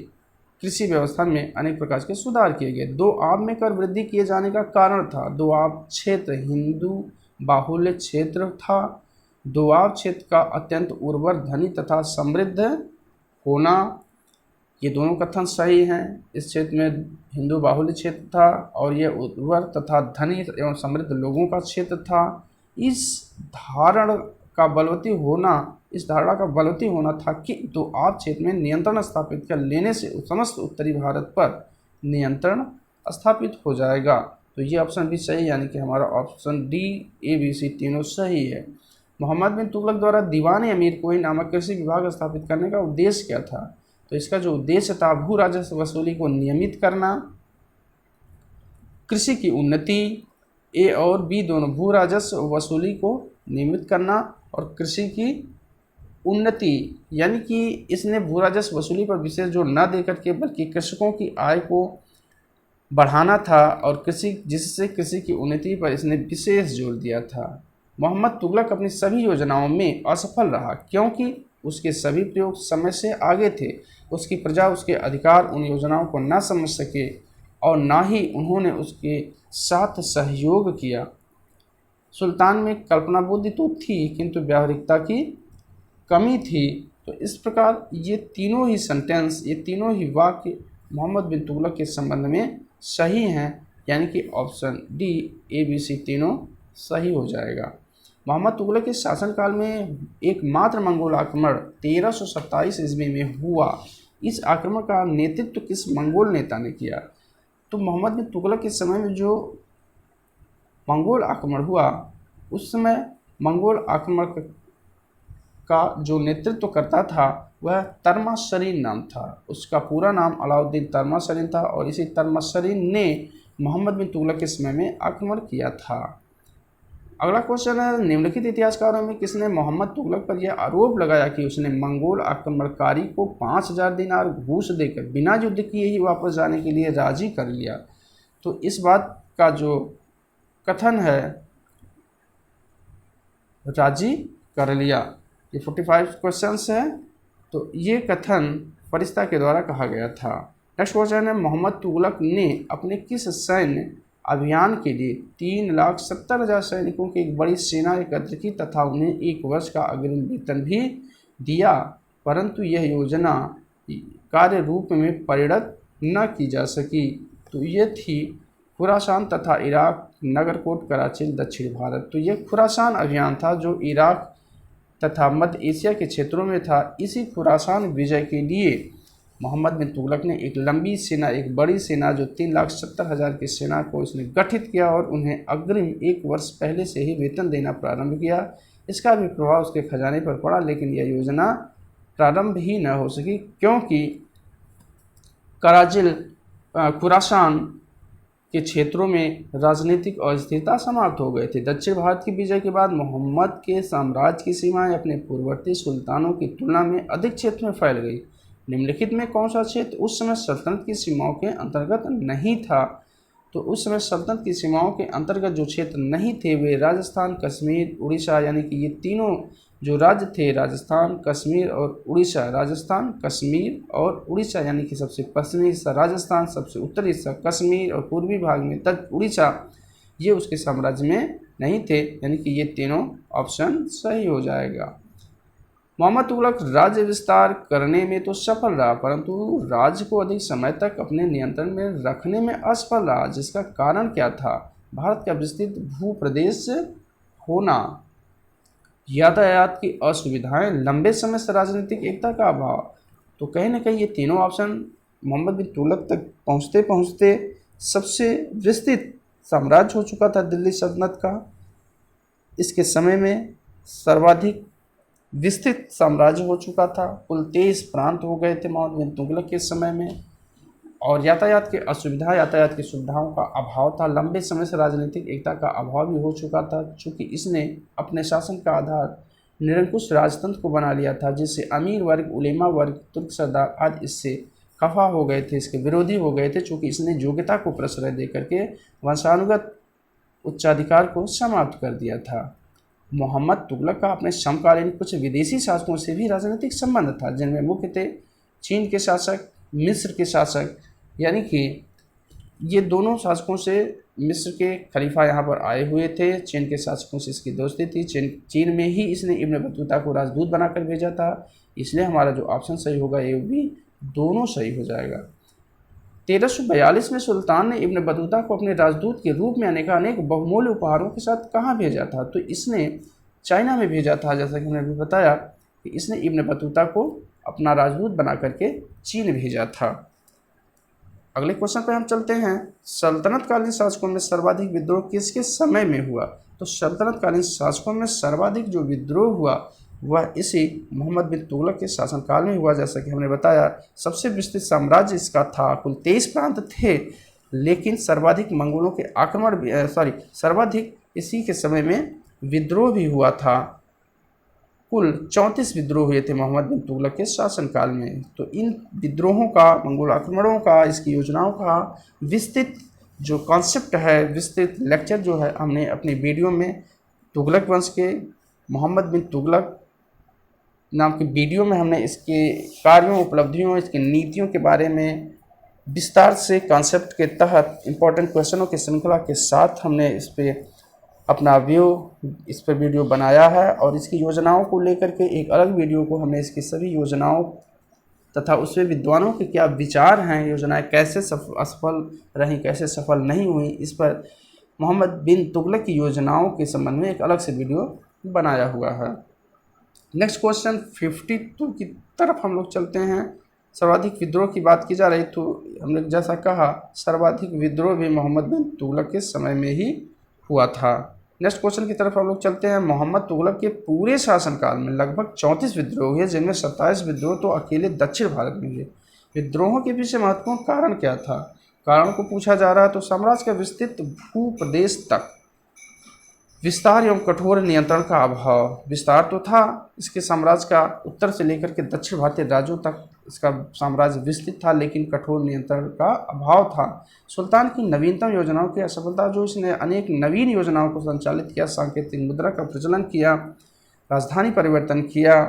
कृषि व्यवस्था में अनेक प्रकार के सुधार किए गए। 2 आब में कर वृद्धि किए जाने का कारण था 2 आब क्षेत्र हिंदू बाहुल्य क्षेत्र था। 2 आब क्षेत्र का अत्यंत उर्वर, धनी तथा समृद्ध होना, ये दोनों कथन सही हैं। इस क्षेत्र में हिंदू बाहुल्य क्षेत्र था और यह उर्वर तथा धनी एवं समृद्ध लोगों का क्षेत्र था। इस धारणा का बलवती होना था कि 2 आब क्षेत्र में नियंत्रण स्थापित कर लेने से समस्त उत्तरी भारत पर नियंत्रण स्थापित हो जाएगा। तो ये ऑप्शन भी सही, यानी कि हमारा option D, A, B, C तीनों सही है। मोहम्मद बिन तुगलक द्वारा दीवान अमीर कोई नामक कृषि विभाग स्थापित करने का उद्देश्य क्या था? तो इसका जो उद्देश्य था भू राजस्व वसूली को नियमित करना, कृषि की उन्नति, ए और बी दोनों, भू राजस्व वसूली को नियमित करना और कृषि की उन्नति, यानी कि इसने भू राजस्व वसूली पर विशेष जोर न देकर के बल्कि कृषकों की आय को बढ़ाना था और जिससे कृषि की उन्नति पर इसने विशेष जोर दिया था। मोहम्मद तुगलक अपनी सभी योजनाओं में असफल रहा क्योंकि उसके सभी प्रयोग समय से आगे थे। उसकी प्रजा उसके अधिकार उन योजनाओं को न समझ सके और ना ही उन्होंने उसके साथ सहयोग किया। सुल्तान में कल्पना बुद्धि तो थी किंतु व्यावहारिकता की कमी थी। तो इस प्रकार ये तीनों ही सेंटेंस, ये तीनों ही वाक्य मोहम्मद बिन तुगलक के संबंध में सही हैं, यानी कि option D A B C तीनों सही हो जाएगा। मोहम्मद तुगलक के शासनकाल में एकमात्र मंगोल आक्रमण 1327 ईस्वी में हुआ। इस आक्रमण का नेतृत्व किस मंगोल नेता ने किया? तो मोहम्मद बिन तुगलक के समय में जो मंगोल आक्रमण हुआ उस समय मंगोल आक्रमण का जो नेतृत्व करता था वह तर्माशरीन नाम था। उसका पूरा नाम अलाउद्दीन तर्माशरीन था और इसी तर्माशरीन ने मोहम्मद बिन तुगलक के समय में आक्रमण किया था। अगला क्वेश्चन है, निम्नलिखित इतिहासकारों में किसने मोहम्मद तुगलक पर यह आरोप लगाया कि उसने मंगोल आक्रमणकारी को 5000 दिनार घूस देकर बिना युद्ध किए ही वापस जाने के लिए राजी कर लिया? तो इस बात का जो कथन है राजी कर लिया, ये 45 क्वेश्चंस हैं। तो ये कथन फरिश्ता के द्वारा कहा गया था। नेक्स्ट क्वेश्चन है, मोहम्मद तुगलक ने अपने किस सैन्य अभियान के लिए 3,70,000 सैनिकों की एक बड़ी सेना एकत्र की तथा उन्हें 1 वर्ष का अग्रिम वेतन भी दिया, परंतु यह योजना कार्य रूप में परिणत न की जा सकी? तो ये थी खुरासान तथा इराक, नगरकोट, कराची, दक्षिण भारत। तो यह खुरासान अभियान था जो इराक तथा मध्य एशिया के क्षेत्रों में था। इसी खुरासान विजय के लिए मोहम्मद बिन तुगलक ने एक लंबी सेना, एक बड़ी सेना जो 3,70,000 की सेना को इसने गठित किया और उन्हें अग्रिम 1 वर्ष पहले से ही वेतन देना प्रारंभ किया। इसका भी प्रभाव उसके खजाने पर पड़ा, लेकिन यह योजना प्रारंभ ही न हो सकी क्योंकि कराजिल खुरासान के क्षेत्रों में राजनीतिक अस्थिरता समाप्त हो गए थे। दक्षिण भारत की विजय के बाद मोहम्मद के साम्राज्य की सीमाएं अपने पूर्ववर्ती सुल्तानों की तुलना में अधिक क्षेत्र में फैल गई। निम्नलिखित में कौन सा क्षेत्र उस समय सल्तनत की सीमाओं के अंतर्गत नहीं था? तो उस समय सल्तनत की सीमाओं के अंतर्गत जो क्षेत्र नहीं थे वे राजस्थान, कश्मीर, उड़ीसा, यानी कि ये तीनों जो राज्य थे राजस्थान, कश्मीर और उड़ीसा। राजस्थान, कश्मीर और उड़ीसा, यानी कि सबसे पश्चिमी हिस्सा राजस्थान, सबसे उत्तरी हिस्सा कश्मीर और पूर्वी भाग में तक उड़ीसा, ये उसके साम्राज्य में नहीं थे, यानी कि ये तीनों ऑप्शन सही हो जाएगा। मोहम्मद तुगलक राज्य विस्तार करने में तो सफल रहा परंतु राज्य को अधिक समय तक अपने नियंत्रण में रखने में असफल रहा, जिसका कारण क्या था? भारत का विस्तृत भूप्रदेश होना, यातायात की असुविधाएं, लंबे समय से राजनीतिक एकता का अभाव। तो कहीं ना कहीं ये तीनों ऑप्शन मोहम्मद बिन तुगलक तक पहुँचते पहुँचते सबसे विस्तृत साम्राज्य हो चुका था दिल्ली सल्तनत का। इसके समय में सर्वाधिक विस्तृत साम्राज्य हो चुका था। कुल 23 प्रांत हो गए थे मोहम्मद बिन तुगलक के समय में। और यातायात की असुविधा, यातायात की सुविधाओं का अभाव था। लंबे समय से राजनीतिक एकता का अभाव भी हो चुका था, चूँकि इसने अपने शासन का आधार निरंकुश राजतंत्र को बना लिया था, जिससे अमीर वर्ग, उलेमा वर्ग, तुर्क सरदार आदि इससे खफा हो गए थे, इसके विरोधी हो गए थे, चूँकि इसने योग्यता को प्रश्रय दे करके वंशानुगत उच्चाधिकार को समाप्त कर दिया था। मोहम्मद तुगलक का अपने समकालीन कुछ विदेशी शासकों से भी राजनीतिक संबंध था, जिनमें मुख्यतः चीन के शासक, मिस्र के शासक, यानी कि ये दोनों शासकों से मिस्र के खलीफा यहाँ पर आए हुए थे। चीन के शासकों से इसकी दोस्ती थी। चीन में ही इसने इब्न बतूता को राजदूत बनाकर भेजा था। इसलिए हमारा जो ऑप्शन सही होगा ये भी दोनों सही हो जाएगा। 1342 में सुल्तान ने इब्न बतूता को अपने राजदूत के रूप में अनेक बहुमूल्य उपहारों के साथ कहाँ भेजा था? तो इसने चाइना में भेजा था। जैसा कि मैंने अभी बताया कि इसने इब्न बतूता को अपना राजदूत बना करके चीन भेजा था। अगले क्वेश्चन पर हम चलते हैं। सल्तनत कालीन शासकों में सर्वाधिक विद्रोह किसके समय में हुआ? तो सल्तनतकालीन शासकों में सर्वाधिक जो विद्रोह हुआ वह इसी मोहम्मद बिन तुगलक के शासनकाल में हुआ। जैसा कि हमने बताया, सबसे विस्तृत साम्राज्य इसका था, कुल 23 प्रांत थे, लेकिन सर्वाधिक मंगोलों के आक्रमण सर्वाधिक इसी के समय में विद्रोह भी हुआ था। कुल 34 विद्रोह हुए थे मोहम्मद बिन तुगलक के शासनकाल में। तो इन विद्रोहों का, मंगोल आक्रमणों का, इसकी योजनाओं का विस्तृत जो कॉन्सेप्ट है, विस्तृत लेक्चर जो है, हमने अपनी वीडियो में तुगलक वंश के मोहम्मद बिन तुगलक नाम की वीडियो में हमने इसके कार्यों, उपलब्धियों, इसकी नीतियों के बारे में विस्तार से कॉन्सेप्ट के तहत इम्पोर्टेंट क्वेश्चनों की श्रृंखला के साथ हमने इस पर अपना इस पर वीडियो बनाया है। और इसकी योजनाओं को लेकर के एक अलग वीडियो को हमने इसकी सभी योजनाओं तथा उसमें विद्वानों के क्या विचार हैं, योजनाएं कैसे असफल रहीं, कैसे सफल नहीं हुई, इस पर मोहम्मद बिन तुगलक की योजनाओं के संबंध में एक अलग से वीडियो बनाया हुआ है। नेक्स्ट क्वेश्चन 52 की तरफ हम लोग चलते हैं। सर्वाधिक विद्रोह की बात की जा रही, तो हमने जैसा कहा सर्वाधिक विद्रोह भी मोहम्मद बिन तुगलक के समय में ही हुआ था। नेक्स्ट क्वेश्चन की तरफ हम लोग चलते हैं। मोहम्मद तुगलक के पूरे शासनकाल में लगभग 34 विद्रोह हुए, जिनमें 27 विद्रोह तो अकेले दक्षिण भारत में हुए। विद्रोहों के पीछे महत्वपूर्ण कारण क्या था? कारण को पूछा जा रहा है। तो साम्राज्य का विस्तृत भूप्रदेश तक विस्तार एवं कठोर नियंत्रण का अभाव। विस्तार तो था इसके साम्राज्य का, उत्तर से लेकर के दक्षिण भारतीय राज्यों तक इसका साम्राज्य विस्तृत था, लेकिन कठोर नियंत्रण का अभाव था। सुल्तान की नवीनतम योजनाओं की असफलता, जो इसने अनेक नवीन योजनाओं को संचालित किया, सांकेतिक मुद्रा का प्रचलन किया, राजधानी परिवर्तन किया,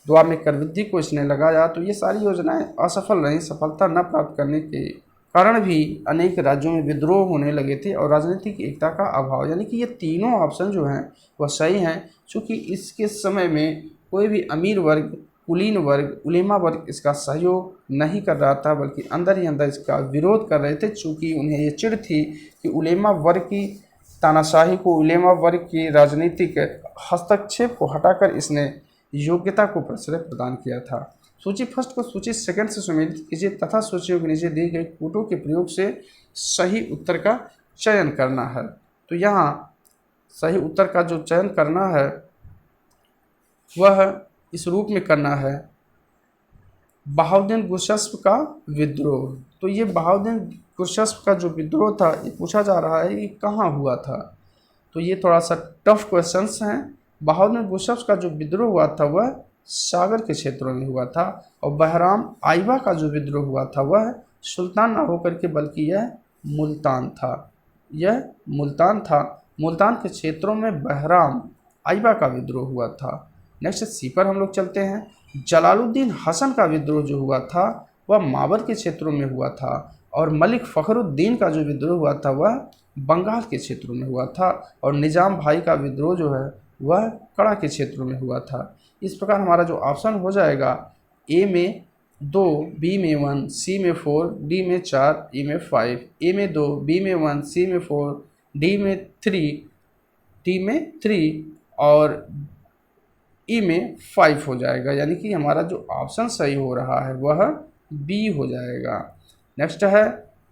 द्वार में कर वृद्धि को इसने लगाया, तो ये सारी योजनाएं असफल रहीं। सफलता न प्राप्त करने के कारण भी अनेक राज्यों में विद्रोह होने लगे थे और राजनीतिक एकता का अभाव। यानी कि ये तीनों ऑप्शन जो हैं वह सही हैं, क्योंकि इसके समय में कोई भी अमीर वर्ग, कुलीन वर्ग, उलेमा वर्ग इसका सहयोग नहीं कर रहा था, बल्कि अंदर ही अंदर इसका विरोध कर रहे थे, चूँकि उन्हें ये चिढ़ थी कि उलेमा वर्ग की तानाशाही को, उलेमा वर्ग की राजनीतिक हस्तक्षेप को हटाकर इसने योग्यता को प्रश्रय प्रदान किया था। सूची फर्स्ट को सूची सेकंड से सम्मिलित कीजिए तथा सूचियों के नीचे दिए गए कूटों के प्रयोग से सही उत्तर का चयन करना है। तो यहाँ सही उत्तर का जो चयन करना है वह इस रूप में करना है, बहाउद्दीन गुरशस्प का विद्रोह। तो ये बहाउद्दीन गुरशस्प का जो विद्रोह था, ये पूछा जा रहा है ये कहाँ हुआ था। तो ये थोड़ा सा टफ क्वेश्चंस हैं। बहाउद्दीन गुरशस्प का जो विद्रोह हुआ था वह सागर के क्षेत्रों में हुआ था, और बहराम आइबा का जो विद्रोह हुआ था वह सुल्तान ना होकर के बल्कि यह मुल्तान था। यह मुल्तान था। मुल्तान के क्षेत्रों में बहराम आइबा का विद्रोह हुआ था। नेक्स्ट सी पर हम लोग चलते हैं। जलालुद्दीन हसन का विद्रोह जो हुआ था वह मावर के क्षेत्रों में हुआ था, और मलिक फ़खरुद्दीन का जो विद्रोह हुआ था वह बंगाल के क्षेत्रों में हुआ था, और निज़ाम भाई का विद्रोह जो है वह कड़ा के क्षेत्रों में हुआ था। इस प्रकार हमारा जो ऑप्शन हो जाएगा, ए में 2, बी में 1, सी में 4, डी में 4, ई में 5, ए में 2, बी में 1, सी में 4, डी में 3, टी में 3 और ई में 5 हो जाएगा। यानी कि हमारा जो ऑप्शन सही हो रहा है वह बी हो जाएगा। नेक्स्ट है,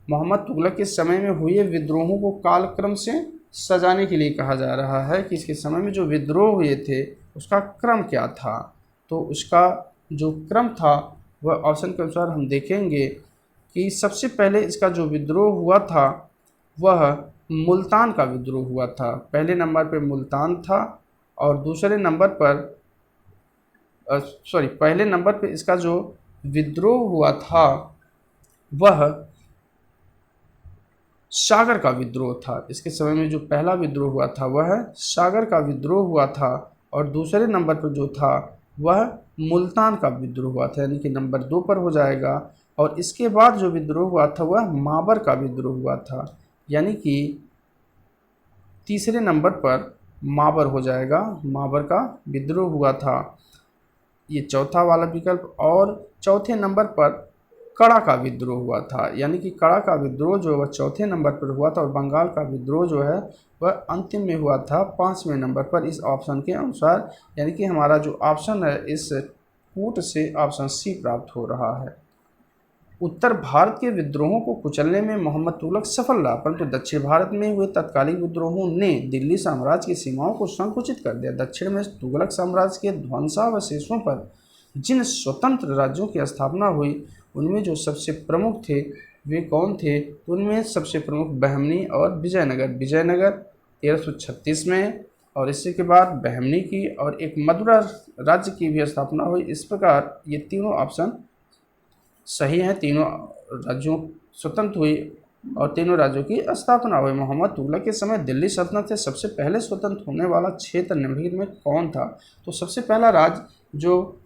मोहम्मद तुगलक के समय में हुए विद्रोहों को कालक्रम से सजाने के लिए कहा जा रहा है कि इसके समय में जो विद्रोह हुए थे उसका क्रम क्या था। तो उसका जो क्रम था वह ऑप्शन के अनुसार हम देखेंगे कि सबसे पहले इसका जो विद्रोह हुआ था वह मुल्तान का विद्रोह हुआ था। पहले नंबर पर मुल्तान था, और दूसरे नंबर पर पहले नंबर पर इसका जो विद्रोह हुआ था वह सागर का विद्रोह था। इसके समय में जो पहला विद्रोह हुआ था वह सागर का विद्रोह हुआ था, और दूसरे नंबर पर जो था वह मुल्तान का विद्रोह हुआ था, यानी कि नंबर 2 पर हो जाएगा। और इसके बाद जो विद्रोह हुआ था वह माबर का विद्रोह हुआ था, यानी कि तीसरे नंबर पर माबर हो जाएगा। माबर का विद्रोह हुआ था, ये चौथा वाला विकल्प। और चौथे नंबर पर कड़ा का विद्रोह हुआ था, यानी कि कड़ा का विद्रोह जो वह चौथे नंबर पर हुआ था, और बंगाल का विद्रोह जो है वह अंतिम में हुआ था 5वें नंबर पर इस ऑप्शन के अनुसार। यानी कि हमारा जो ऑप्शन है इस कूट से ऑप्शन सी प्राप्त हो रहा है। उत्तर भारत के विद्रोहों को कुचलने में मोहम्मद तुगलक सफल रहा, परंतु दक्षिण भारत में हुए तत्कालिक विद्रोहों ने दिल्ली साम्राज्य की सीमाओं को संकुचित कर दिया। दक्षिण में तुगलक साम्राज्य के ध्वंसावशेषों पर जिन स्वतंत्र राज्यों की स्थापना हुई उनमें जो सबसे प्रमुख थे वे कौन थे? तो उनमें सबसे प्रमुख बहमनी और विजयनगर। विजयनगर 1336 में और इसके बाद बहमनी की और एक मदुरा राज्य की भी स्थापना हुई। इस प्रकार ये तीनों ऑप्शन सही हैं। तीनों राज्यों स्वतंत्र हुई और तीनों राज्यों की स्थापना हुई। मोहम्मद तुगलक के समय दिल्ली सल्तनत से सबसे पहले स्वतंत्र होने वाला क्षेत्र निम्नलिखित में कौन था? तो सबसे पहला राज्य जो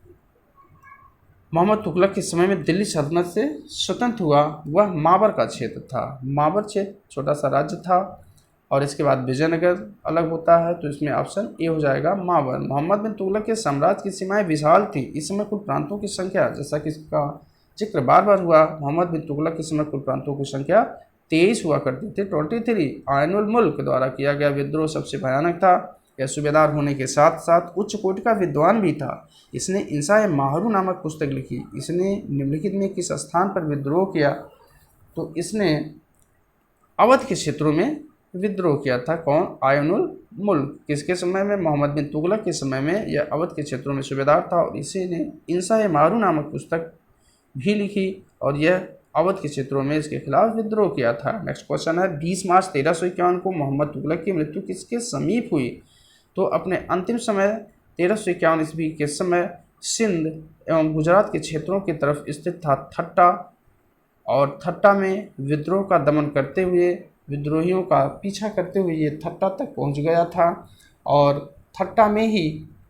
मोहम्मद तुगलक के समय में दिल्ली सल्तनत से स्वतंत्र हुआ वह माबर का क्षेत्र था। माबर क्षेत्र छोटा सा राज्य था और इसके बाद विजयनगर अलग होता है, तो इसमें ऑप्शन ए हो जाएगा माबर। मोहम्मद बिन तुगलक के साम्राज्य की सीमाएं विशाल थी। इस समय कुल प्रांतों की संख्या, जैसा कि इसका जिक्र बार बार हुआ, मोहम्मद बिन तुगलक के समय कुल प्रांतों की संख्या 23 हुआ करती थी, 23। आयनुल मुल्क द्वारा किया गया विद्रोह सबसे भयानक था। यह सूबेदार होने के साथ साथ उच्च कोटि का विद्वान भी था। इसने इंसाए माहरू नामक पुस्तक लिखी। इसने निम्नलिखित में किस स्थान पर विद्रोह किया? तो इसने अवध के क्षेत्रों में विद्रोह किया था। कौन? आयनुल मुल्क। किसके समय में? मोहम्मद बिन तुगलक के समय में यह अवध के क्षेत्रों में सूबेदार था और इसी ने इंसाए माहरू नामक पुस्तक भी लिखी और यह अवध के क्षेत्रों में इसके खिलाफ विद्रोह किया था। नेक्स्ट क्वेश्चन है 20 मार्च 1351 को मोहम्मद तुगलक की मृत्यु किसके समीप हुई? तो अपने अंतिम समय 1351 ईस्वी के समय सिंध एवं गुजरात के क्षेत्रों की तरफ स्थित था ठट्टा, और ठट्टा में विद्रोह का दमन करते हुए, विद्रोहियों का पीछा करते हुए ये ठट्टा तक पहुंच गया था और ठट्टा में ही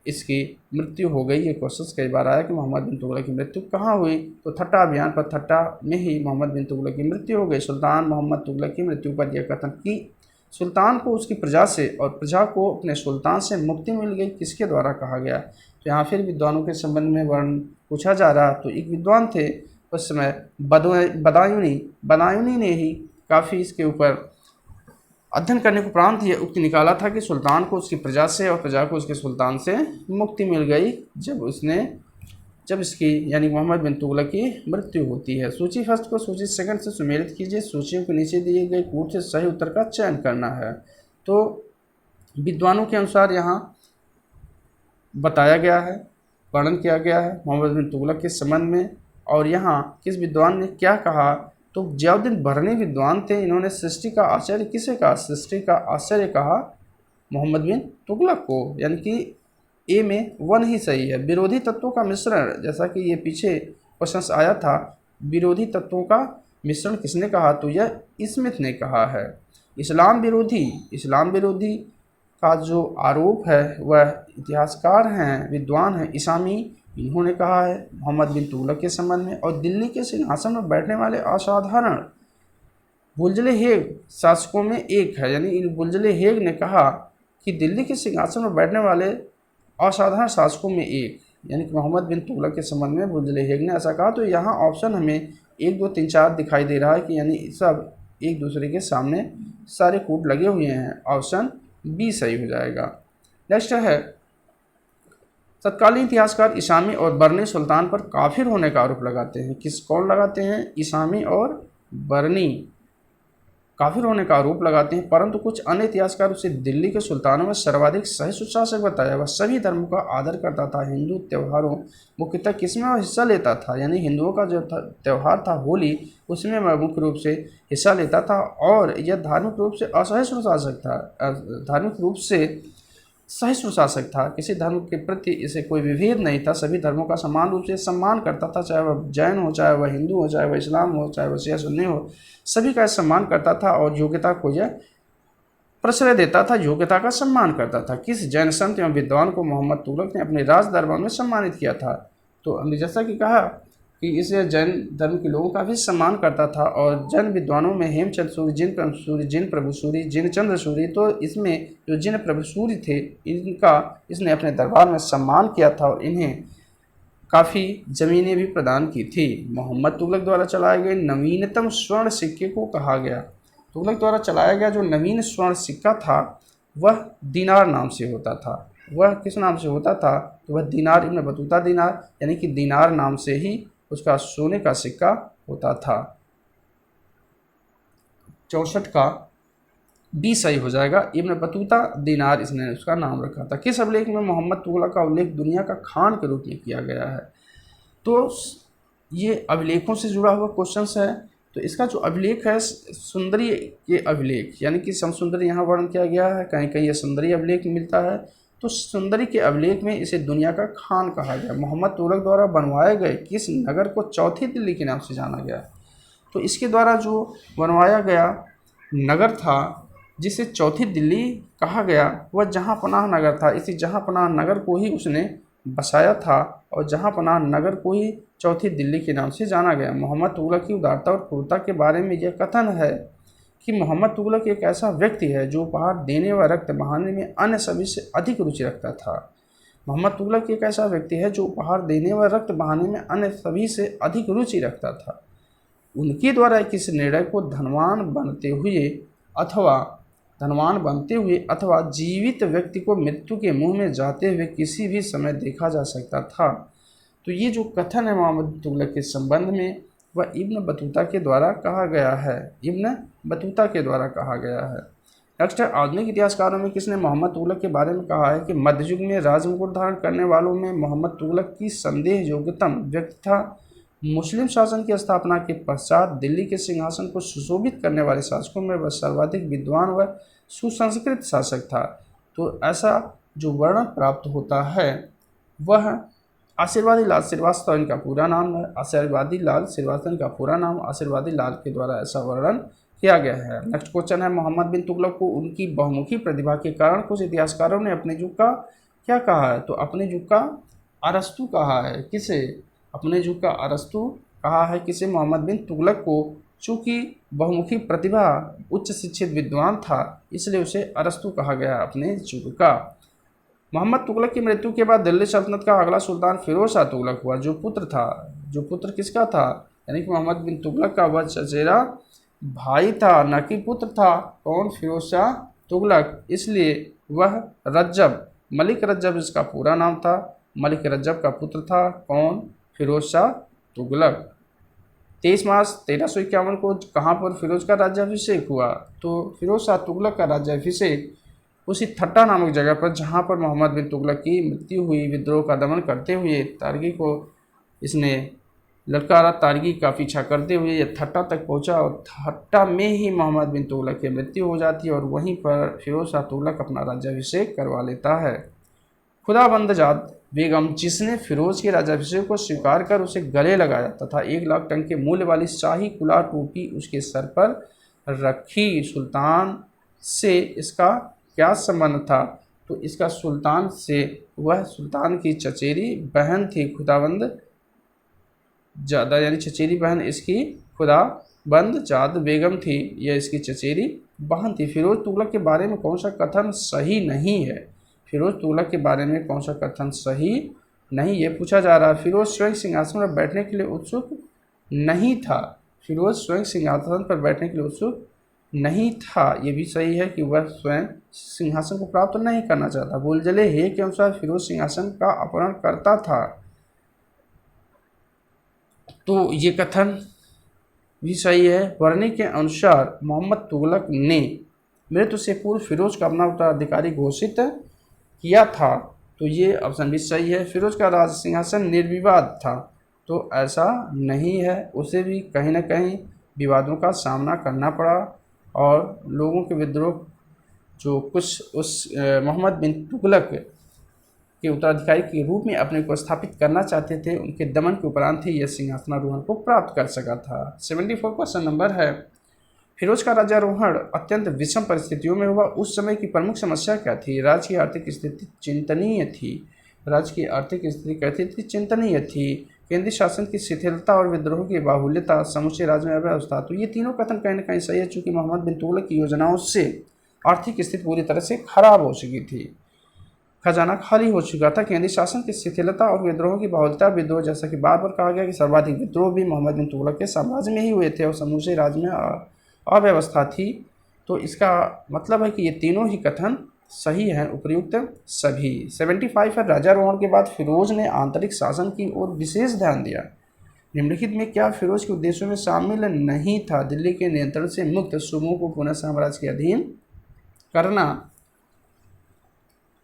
इसकी मृत्यु हो गई। ये क्वेश्चन कई बार आया कि मोहम्मद बिन तुगलक की मृत्यु कहाँ हुई? तो ठट्टा अभियान पर ठट्टा में ही मोहम्मद बिन तुगलक की मृत्यु हो गई। सुल्तान मोहम्मद तुगलक की मृत्यु पर यह कथन कि सुल्तान को उसकी प्रजा से और प्रजा को अपने सुल्तान से मुक्ति मिल गई, किसके द्वारा कहा गया? तो यहाँ फिर विद्वानों के संबंध में वर्ण पूछा जा रहा। तो एक विद्वान थे उस समय बदायूनी ने ही काफ़ी इसके ऊपर अध्ययन करने के उपरांत यह उक्ति निकाला था कि सुल्तान को उसकी प्रजा से और प्रजा को उसके सुल्तान से मुक्ति मिल गई जब इसकी यानी मोहम्मद बिन तुगलक की मृत्यु होती है। सूची फर्स्ट को सूची सेकंड से सुमेलित कीजिए। सूचियों के नीचे दिए गए कूट से सही उत्तर का चयन करना है। तो विद्वानों के अनुसार यहाँ बताया गया है, वर्णन किया गया है मोहम्मद बिन तुगलक के संबंध में, और यहाँ किस विद्वान ने क्या कहा? तो जियाउद्दीन बरनी विद्वान थे। इन्होंने सृष्टि का आश्चर्य किसे कहा? सृष्टि का आश्चर्य कहा मोहम्मद बिन तुगलक को, यानी कि ए में 1 ही सही है। विरोधी तत्वों का मिश्रण, जैसा कि ये पीछे क्वेश्चन आया था, विरोधी तत्वों का मिश्रण किसने कहा? तो यह स्मिथ ने कहा है। इस्लाम विरोधी का जो आरोप है वह इतिहासकार हैं, विद्वान हैं इसामी, इन्होंने कहा है मोहम्मद बिन तुगलक के संबंध में। और दिल्ली के सिंहासन में बैठने वाले असाधारण बुलजले हेग शासकों में एक है, यानी बुलजले हेग ने कहा कि दिल्ली के सिंहासन में बैठने वाले असाधारण शासकों में एक, यानी कि मोहम्मद बिन तुगलक के संबंध में बुलजले हेग ने ऐसा कहा। तो यहाँ ऑप्शन हमें 1 2 3 4 दिखाई दे रहा है कि यानी सब एक दूसरे के सामने सारे कूट लगे हुए हैं। ऑप्शन बी सही हो जाएगा। नेक्स्ट है तत्कालीन इतिहासकार इसामी और बरनी सुल्तान पर काफिर होने का आरोप लगाते हैं। कौन लगाते हैं? इसामी और बरनी काफिर होने का आरोप लगाते हैं, परंतु कुछ अन्य इतिहासकार उसे दिल्ली के सुल्तानों में सर्वाधिक सहिष्णु शासक बताया। वह सभी धर्मों का आदर करता था। हिंदू त्योहारों मुख्यतः किसमें वह हिस्सा लेता था? यानी हिंदुओं का जो त्यौहार था होली, उसमें वह मुख्य रूप से हिस्सा लेता था और यह धार्मिक रूप से असहिष्णु शासक था, धार्मिक रूप से सहिष्णु शासक था। किसी धर्म के प्रति इसे कोई विभेद नहीं था। सभी धर्मों का समान रूप से सम्मान करता था, चाहे वह जैन हो, चाहे वह हिंदू हो, चाहे वह इस्लाम हो, चाहे वह शिया सुन्नी हो, सभी का सम्मान करता था और योग्यता को यह प्रश्रय देता था, योग्यता का सम्मान करता था। किस जैन संत एवं विद्वान को मोहम्मद तुगलक ने अपने राज दरबार में सम्मानित किया था? तो हमने जैसा कि कहा कि इसे जैन धर्म के लोगों का भी सम्मान करता था और जैन विद्वानों में हेमचंद सूरी, जिन प्रभु सूरी, जिन चंद्र सूरी, तो इसमें जो जिन प्रभु सूरी थे इनका इसने अपने दरबार में सम्मान किया था और इन्हें काफ़ी ज़मीनें भी प्रदान की थी। मोहम्मद तुगलक द्वारा चलाए गए नवीनतम स्वर्ण सिक्के को कहा गया। तुगलक द्वारा चलाया गया जो नवीन स्वर्ण सिक्का था वह दीनार नाम से होता था। वह किस नाम से होता था? तो वह दीनार, इब्न बतूता दीनार, यानी कि दीनार नाम से ही उसका सोने का सिक्का होता था। 64 का डी सही हो जाएगा। इब्न बतूता दीनार इसने उसका नाम रखा था। किस अभिलेख में मोहम्मद तुगलक का उल्लेख दुनिया का खान के रूप में किया गया है? तो ये अभिलेखों से जुड़ा हुआ क्वेश्चन है। तो इसका जो अभिलेख है सुंदरी के अभिलेख, यानी कि समसुंदरी यहाँ वर्णन किया गया है, कहीं कहीं ये सुंदरी अभिलेख मिलता है। तो सुंदरी के अभिलेख में इसे दुनिया का खान कहा गया। मोहम्मद तुगलक द्वारा बनवाए गए किस नगर को चौथी दिल्ली के नाम से जाना गया? तो इसके द्वारा जो बनवाया गया नगर था जिसे चौथी दिल्ली कहा गया वह जहाँ पनाह नगर था। इसी जहाँ पनाह नगर को ही उसने बसाया था और जहाँ पनाह नगर को ही चौथी दिल्ली के नाम से जाना गया। मोहम्मद तुगलक की उदारता और क्रूरता के बारे में यह कथन है कि मोहम्मद तुगलक एक ऐसा व्यक्ति है जो उपहार देने व रक्त बहाने में अन्य सभी से अधिक रुचि रखता था। मोहम्मद तुगलक एक ऐसा व्यक्ति है जो उपहार देने व रक्त बहाने में अन्य सभी से अधिक रुचि रखता था। उनके द्वारा किस निर्णय को धनवान बनते हुए अथवा जीवित व्यक्ति को मृत्यु के मुंह में जाते हुए किसी भी समय देखा जा सकता था। तो ये जो कथन है मोहम्मद तुगलक के संबंध में वह इब्न बतूता के द्वारा कहा गया है। इब्न बतूता के द्वारा कहा गया है। नेक्स्ट है, आधुनिक इतिहासकारों में किसने मोहम्मद तुगलक के बारे में कहा है कि मध्य युग में राजमुकुट धारण करने वालों में मोहम्मद तुगलक की संदेह योग्यतम व्यक्ति था। मुस्लिम शासन की स्थापना के पश्चात दिल्ली के सिंहासन को सुशोभित करने वाले शासकों में वह सर्वाधिक विद्वान व सुसंस्कृत शासक था। तो ऐसा जो वर्णन प्राप्त होता है वह आशीर्वादी लाल श्रीवास्तव इनका पूरा नाम है। आशीर्वादी लाल श्रीवास्तव इनका पूरा नाम आशीर्वादी लाल के द्वारा ऐसा वर्णन किया गया है। नेक्स्ट क्वेश्चन है, मोहम्मद बिन तुगलक को उनकी बहुमुखी प्रतिभा के कारण कुछ इतिहासकारों ने अपने युग का क्या कहा है? तो अपने युग का अरस्तु कहा है। किसे? अपने युग का अरस्तु कहा है। किसे? मोहम्मद बिन तुगलक को। चूँकि बहुमुखी प्रतिभा, उच्च शिक्षित विद्वान था, इसलिए उसे अरस्तु कहा गया अपने युग का। मोहम्मद तुगलक की मृत्यु के बाद दिल्ली सल्तनत का अगला सुल्तान फिरोज शाह तुगलक हुआ, जो पुत्र किसका था? यानी कि मोहम्मद बिन तुगलक का वह चचेरा भाई था, न कि पुत्र था। कौन? फिरोज शाह तुगलक। इसलिए वह मलिक रज्जब इसका पूरा नाम था। मलिक रज्जब का पुत्र था। कौन? फिरोज शाह तुगलक। 23 मार्च 1351 को कहाँ पर फिरोज का राज्याभिषेक हुआ? तो फिरोज शाह तुगलक का राज्याभिषेक उसी थट्टा नामक जगह पर जहाँ पर मोहम्मद बिन तुगलक की मृत्यु हुई, विद्रोह का दमन करते हुए तारगी को इसने ललकारा। तारगी का पीछा करते हुए यह थट्टा तक पहुँचा और थट्टा में ही मोहम्मद बिन तुगलक की मृत्यु हो जाती है और वहीं पर फिरोज शाह तुगलक अपना राज्याभिषेक करवा लेता है। खुदाबंदजाद बेगम, जिसने फिरोज के राज्याभिषेक को स्वीकार कर उसे गले लगाया तथा 1 लाख टन के मूल्य वाली शाही कुला टोपी उसके सर पर रखी। सुल्तान से इसका क्या संबंध था? तो इसका सुल्तान से, वह सुल्तान की चचेरी बहन थी खुदाबंद जादा, यानी चचेरी बहन इसकी खुदाबंद जाद बेगम थी। यह इसकी चचेरी बहन थी। फिरोज तुगलक के बारे में कौन सा कथन सही नहीं है? फिरोज तुगलक के बारे में कौन सा कथन सही नहीं, ये पूछा जा रहा है। फिरोज स्वयं सिंहासन पर बैठने के लिए उत्सुक नहीं था। फिरोज स्वयं सिंहासन पर बैठने के लिए उत्सुक नहीं था। ये भी सही है कि वह स्वयं सिंहासन को प्राप्त नहीं करना चाहता। बुलजले हे के अनुसार फिरोज सिंहासन का अपहरण करता था। तो ये कथन भी सही है। वर्णी के अनुसार मोहम्मद तुगलक ने मृत्यु से पूर्व फिरोज का अपना उत्तराधिकारी घोषित किया था। तो ये ऑप्शन भी सही है। फिरोज का राज सिंहासन निर्विवाद था। तो ऐसा नहीं है, उसे भी कहीं ना कहीं विवादों का सामना करना पड़ा और लोगों के विद्रोह जो कुछ उस मोहम्मद बिन तुगलक के उत्तराधिकारी के रूप में अपने को स्थापित करना चाहते थे, उनके दमन के उपरांत ही यह सिंहासनारोहण को प्राप्त कर सका था। 74 क्वेश्चन नंबर है, फिरोज का राज्यारोहण अत्यंत विषम परिस्थितियों में हुआ। उस समय की प्रमुख समस्या क्या थी? राज्य की आर्थिक स्थिति चिंतनीय थी। राज्य की आर्थिक स्थिति कैसी थी? चिंतनीय थी। केंद्रीय शासन की शिथिलता और विद्रोह की बाहुल्यता, समूचे राज्य में अव्यवस्था। तो ये तीनों कथन कहीं न कहीं सही है, चूँकि मोहम्मद बिन तुगलक की योजनाओं से आर्थिक स्थिति पूरी तरह से खराब हो चुकी थी, खजाना खाली हो चुका था। केंद्रीय शासन की शिथिलता और विद्रोह की बाहुल्यता, विद्रोह जैसा कि बार बार कहा गया कि सर्वाधिक विद्रोह भी मोहम्मद बिन तुगलक के साम्राज्य में ही हुए थे और समूचे राज्य में अव्यवस्था थी। तो इसका मतलब है कि ये तीनों ही कथन सही हैं, उपयुक्त सभी। 75 है, राज्यारोहण के बाद फिरोज ने आंतरिक शासन की ओर विशेष ध्यान दिया। निम्नलिखित में क्या फिरोज के उद्देश्यों में शामिल नहीं था? दिल्ली के नियंत्रण से मुक्त सूबों को पुनः साम्राज्य के अधीन करना।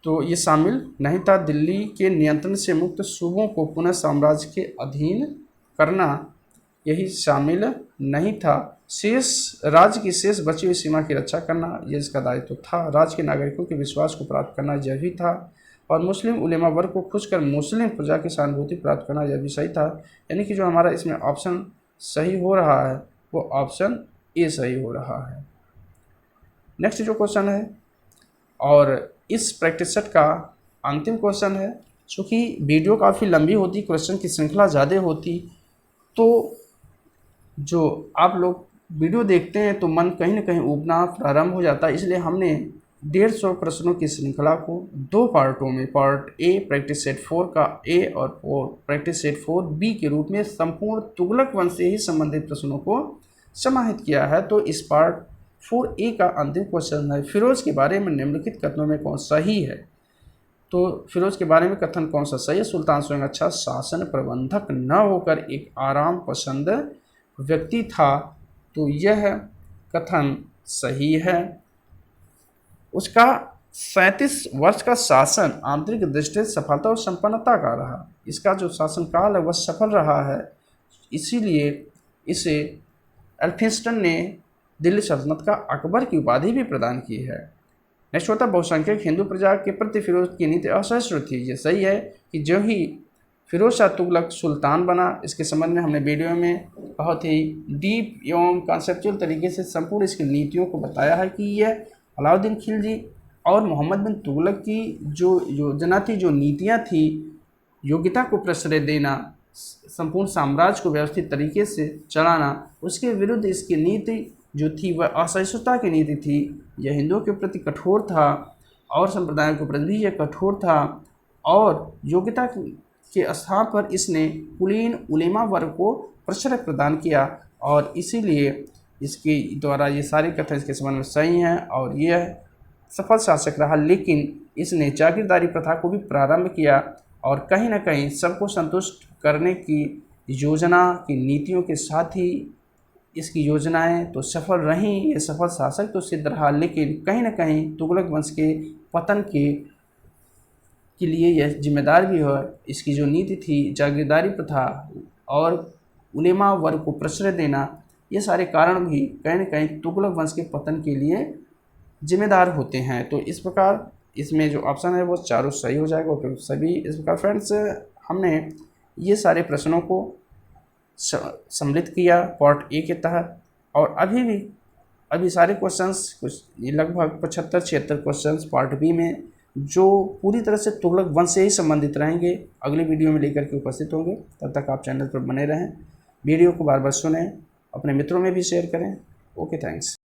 तो ये शामिल नहीं था, दिल्ली के नियंत्रण से मुक्त सूबों को पुनः साम्राज्य के अधीन करना, यही शामिल नहीं था। शेष राज्य की शेष बची हुई सीमा की रक्षा करना, यह इसका दायित्व था। राज्य के नागरिकों के विश्वास को प्राप्त करना, यह भी था। और मुस्लिम उलेमा वर्ग को खुश कर मुस्लिम प्रजा की सहानुभूति प्राप्त करना, यह भी सही था। यानी कि जो हमारा इसमें ऑप्शन सही हो रहा है वो ऑप्शन ए सही हो रहा है। नेक्स्ट जो क्वेश्चन है, और इस प्रैक्टिस सेट का अंतिम क्वेश्चन है। चूँकि वीडियो काफ़ी लंबी होती, क्वेश्चन की श्रृंखला ज़्यादा होती, तो जो आप लोग वीडियो देखते हैं तो मन कहीं ना कहीं उबना प्रारंभ हो जाता है। इसलिए हमने 150 प्रश्नों की श्रृंखला को 2 पार्टों में, पार्ट ए प्रैक्टिस सेट 4 का ए और प्रैक्टिस सेट 4 बी के रूप में संपूर्ण तुगलक वंश से ही संबंधित प्रश्नों को समाहित किया है। तो इस पार्ट 4A का अंतिम क्वेश्चन है, फिरोज के बारे में निम्नलिखित कथनों में कौन सही है? तो फिरोज के बारे में कथन कौन सा सही है? सुल्तान स्वयं अच्छा शासन प्रबंधक न होकर एक आराम पसंद व्यक्ति था, तो यह कथन सही है। उसका 37 वर्ष का शासन आंतरिक दृष्टि से सफलता और संपन्नता का रहा। इसका जो शासनकाल है वह सफल रहा है, इसीलिए इसे एल्फिंस्टन ने दिल्ली सल्तनत का अकबर की उपाधि भी प्रदान की है। नेक्स्ट होता है, बहुसंख्यक हिंदू प्रजा के प्रति फिरोज की नीति असहिष्णु थी। ये सही है कि जो ही फिरोज शाह तुगलक सुल्तान बना, इसके संबंध में हमने वीडियो में बहुत ही डीप एवं कॉन्सेप्चुअल तरीके से संपूर्ण इसकी नीतियों को बताया है कि यह अलाउद्दीन खिलजी और मोहम्मद बिन तुगलक की जो योजना थी, जो नीतियाँ थी, योग्यता को प्रश्रय देना, संपूर्ण साम्राज्य को व्यवस्थित तरीके से चलाना, उसके विरुद्ध इसकी नीति जो थी वह असहिष्णुता की नीति थी। यह हिंदुओं के प्रति कठोर था और संप्रदायों के प्रति भी यह कठोर था, और योग्यता के स्थान पर इसने कुलीन उलेमा वर्ग को प्रश्रय प्रदान किया, और इसीलिए इसके द्वारा ये सारे कथन इसके संबंध में सही हैं और यह सफल शासक रहा। लेकिन इसने जागीरदारी प्रथा को भी प्रारंभ किया और कहीं ना कहीं सबको संतुष्ट करने की योजना की नीतियों के साथ ही इसकी योजनाएं तो सफल रहीं, ये सफल शासक तो सिद्ध रहा, लेकिन कहीं ना कहीं तुगलक वंश के पतन के लिए यह जिम्मेदार भी है। इसकी जो नीति थी, जागीरदारी प्रथा और उलेमा वर्ग को प्रश्रय देना, ये सारे कारण भी कहीं ना कहीं तुगलक वंश के पतन के लिए जिम्मेदार होते हैं। तो इस प्रकार इसमें जो ऑप्शन है वो चारों सही हो जाएगा। तो सभी इस प्रकार फ्रेंड्स हमने ये सारे प्रश्नों को सम्मिलित किया पार्ट ए के तहत, और अभी सारे क्वेश्चंस कुछ लगभग 75-76 क्वेश्चंस पार्ट बी में जो पूरी तरह से तुगलक वंश से ही संबंधित रहेंगे, अगली वीडियो में लेकर के उपस्थित होंगे। तब तक आप चैनल पर बने रहें, वीडियो को बार बार सुनें, अपने मित्रों में भी शेयर करें। Okay, thanks.